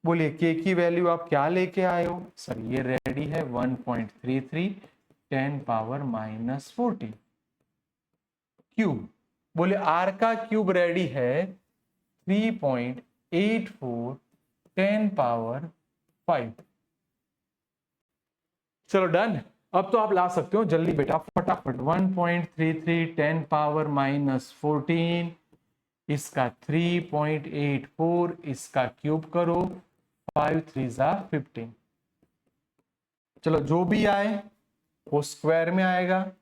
बोलिए के की वैल्यू आप क्या लेके आए हो? सर ये रेडी है 1.33 10⁻⁻14 क्यूब। बोले आर का क्यूब रेडी है 3.84 10⁻5। चलो डन। अब तो आप ला सकते हो जल्दी बेटा, फटाफट। 1.33 10⁻⁻14, इसका 3.84, इसका क्यूब करो, 5 3 15। चलो जो भी आए वो स्क्वायर में आएगा,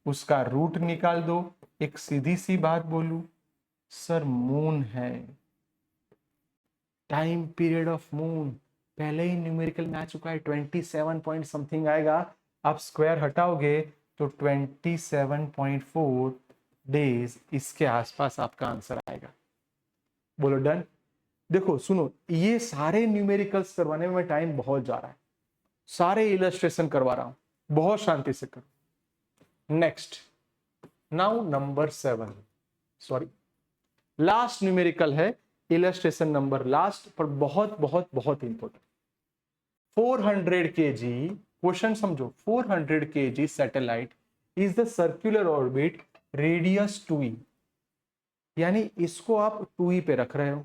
उसका रूट निकाल दो। एक सीधी सी बात बोलूं सर, मून है, टाइम पीरियड ऑफ मून पहले ही न्यूमेरिकल में आ चुका है, 27 पॉइंट समथिंग आएगा। आप स्क्वायर हटाओगे तो 27.4 डेज, इसके आसपास आपका आंसर आएगा। बोलो डन। देखो सुनो, ये सारे न्यूमेरिकल्स करवाने में टाइम बहुत जा रहा है, सारे इलस्ट्रेशन करवा रहा हूं, बहुत शांति से करो। Next, now number 7, sorry last numerical है, इलस्ट्रेशन नंबर लास्ट, पर बहुत बहुत बहुत इंपॉर्टेंट। 400 kg, क्वेश्चन समझो, 400 kg satellite is the circular orbit radius 2e, यानी इसको आप 2e पे रख रहे हो,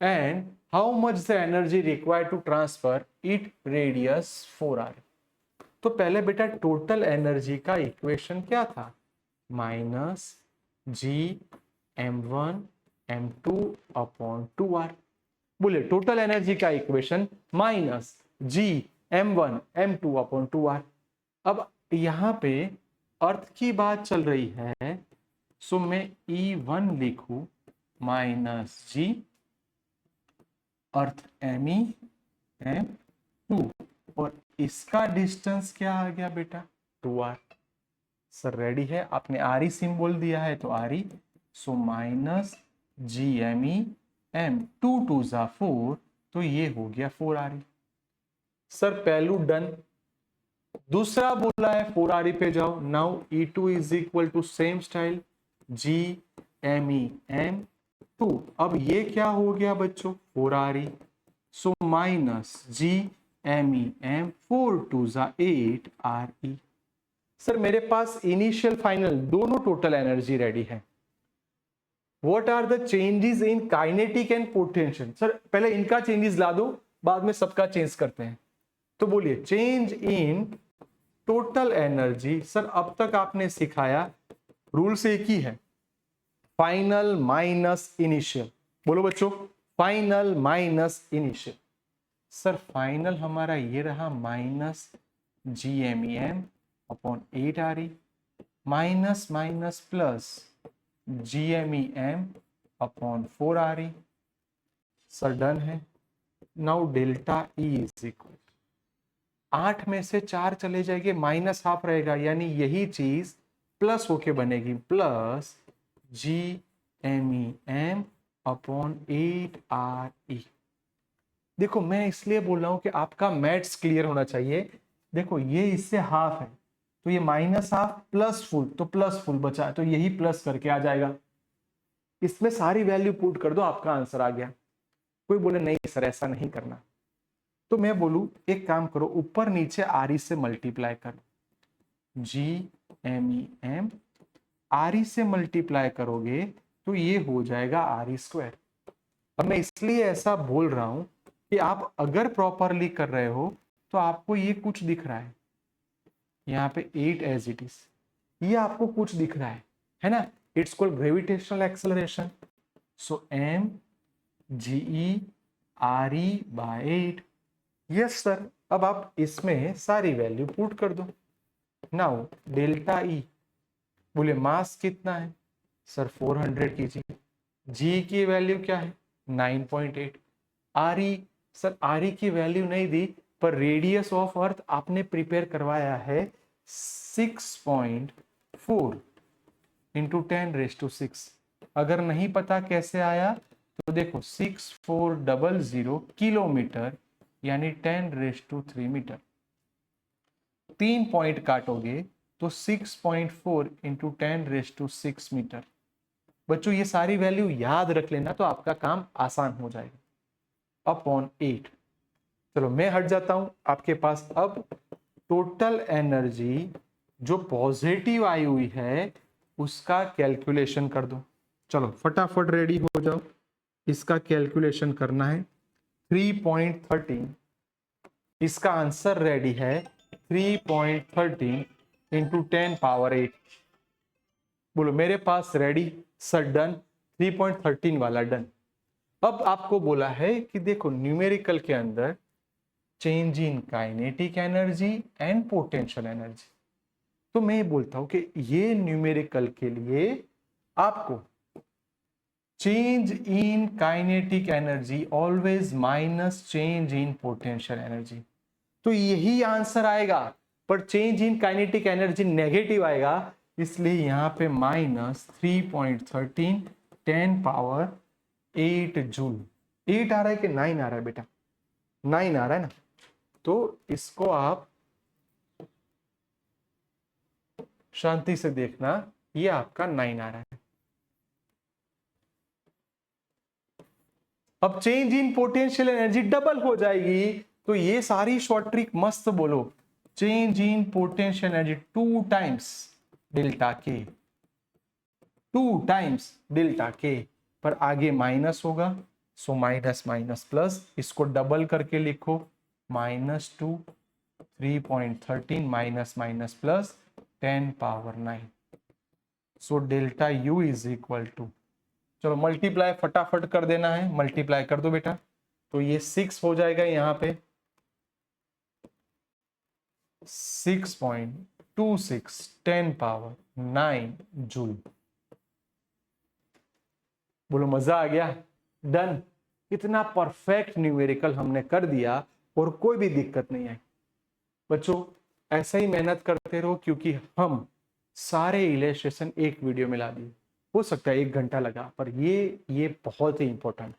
and how much the energy required to transfer it radius 4r। तो पहले बेटा टोटल एनर्जी का इक्वेशन क्या था? -Gm1m2/2r। बोले टोटल एनर्जी का इक्वेशन -Gm1m2/2r। अब यहां पे अर्थ की बात चल रही है, सो मैं E1 लिखू माइनस जी अर्थ MEM2, और इसका डिस्टेंस क्या आ गया बेटा 2r। सर रेडी है, आपने RE सिंबल दिया है तो RE, सो माइनस GMEM, 2 2 जा 4, तो ये हो गया 4RE। सर पहलू डन। दूसरा बोला है 4RE पे जाओ। Now E2 is equal to same style GMEM2। अब ये क्या हो गया बच्चों 4RE, सो माइनस GMEM, 4 2 जा 8RE। सर मेरे पास इनिशियल फाइनल दोनों टोटल एनर्जी रेडी है। What are the changes in kinetic and potential? Sir पहले इनका चेंजेस ला दो, बाद में सबका चेंज करते हैं। तो बोलिए change in total energy. Sir अब तक आपने सिखाया रूल से एक ही है, फाइनल माइनस इनिशियल। बोलो बच्चों, final minus initial. Sir final हमारा ये रहा minus GMEM upon 8RE, minus minus plus GMEM upon 4RE। Sir done है। Now delta E is equal, 8 में से 4 चले जाएंगे, माइनस हाफ रहेगा, यानी यही चीज प्लस होके बनेगी, प्लस GMEM अपॉन 8RE। देखो मैं इसलिए बोल रहा हूं कि आपका मैथ्स क्लियर होना चाहिए। देखो ये इससे हाफ है, तो ये माइनस हाफ प्लस फुल, तो प्लस फुल बचा, तो यही प्लस करके आ जाएगा। इसमें सारी वैल्यू पुट कर दो, आपका आंसर आ गया। कोई बोले नहीं सर ऐसा नहीं करना, तो मैं बोलूं एक काम करो, ऊपर नीचे RE से मल्टीप्लाई करो। GMEM RE से मल्टीप्लाई करोगे तो ये हो जाएगा RE²। अब मैं इसलिए ऐसा बोल रहा हूं कि आप अगर प्रॉपरली कर रहे हो तो आपको ये कुछ दिख रहा है, यहाँ पे 8 एज इट इज, ये आपको कुछ दिख रहा है ना? It's called gravitational acceleration. So MGE/8। Yes sir. अब आप इसमें सारी वैल्यू पुट कर दो। नाउ डेल्टा E, बोले मास कितना है? Sir 400 kg। जी की वैल्यू क्या है 9.8। RE, सर RE की वैल्यू नहीं दी, पर रेडियस ऑफ अर्थ आपने प्रिपेयर करवाया है 6.4 इंटू 10⁻⁶। अगर नहीं पता कैसे आया तो देखो 6400 किलोमीटर यानी 10⁻³ मीटर। 3 पॉइंट काटोगे तो 6.4 इंटू 10⁻⁶ मीटर। बच्चों ये सारी वैल्यू याद रख लेना तो आपका काम आसान हो जाएगा। अपॉन 8। चलो मैं हट जाता हूं, आपके पास अब टोटल एनर्जी जो पॉजिटिव आई हुई है उसका कैलकुलेशन कर दो। चलो फटाफट रेडी हो जाओ, इसका कैलकुलेशन करना है। 3.13, इसका आंसर रेडी है 3.13 इंटू 10⁻8। बोलो मेरे पास रेडी। सर डन, 3.13 वाला डन। अब आपको बोला है कि देखो न्यूमेरिकल के अंदर change in kinetic energy and potential energy. तो मैं बोलता हूं कि ये न्यूमेरिकल के लिए आपको change in kinetic energy always minus change in potential energy, तो यही आंसर आएगा। पर change in kinetic energy negative आएगा, इसलिए यहां पे माइनस 3.13 10⁻8 जूल। 8 आ रहा है कि 9 आ रहा है बेटा? 9 आ रहा है ना? तो इसको आप शांति से देखना, ये आपका 9 आ रहा है। अब change in potential energy double हो जाएगी, तो ये सारी शॉर्ट ट्रिक मस्त बोलो। Change in potential energy 2 times delta K, 2 times delta K, पर आगे माइनस होगा, सो माइनस माइनस प्लस, इसको डबल करके लिखो -2 3.13 minus minus plus 10⁻9। So delta U is equal to, चलो मल्टीप्लाई फटाफट कर देना है, मल्टीप्लाई कर दो बेटा, तो ये 6 हो जाएगा यहाँ पे 6.26 10⁻9 जूल। बोलो मजा आ गया, डन। इतना परफेक्ट न्यूमेरिकल हमने कर दिया और कोई भी दिक्कत नहीं आई। बच्चों ऐसा ही मेहनत करते रहो, क्योंकि हम सारे इलस्ट्रेशन एक वीडियो में ला दिए। हो सकता है 1 घंटा लगा, पर ये बहुत ही इंपॉर्टेंट।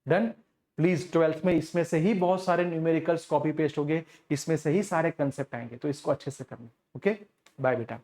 डन। प्लीज 12th में इसमें से ही बहुत सारे न्यूमेरिकल्स कॉपी पेस्ट हो गए, इसमें से ही सारे कंसेप्ट आएंगे, तो इसको अच्छे से करना। ओके, बाय बेटा।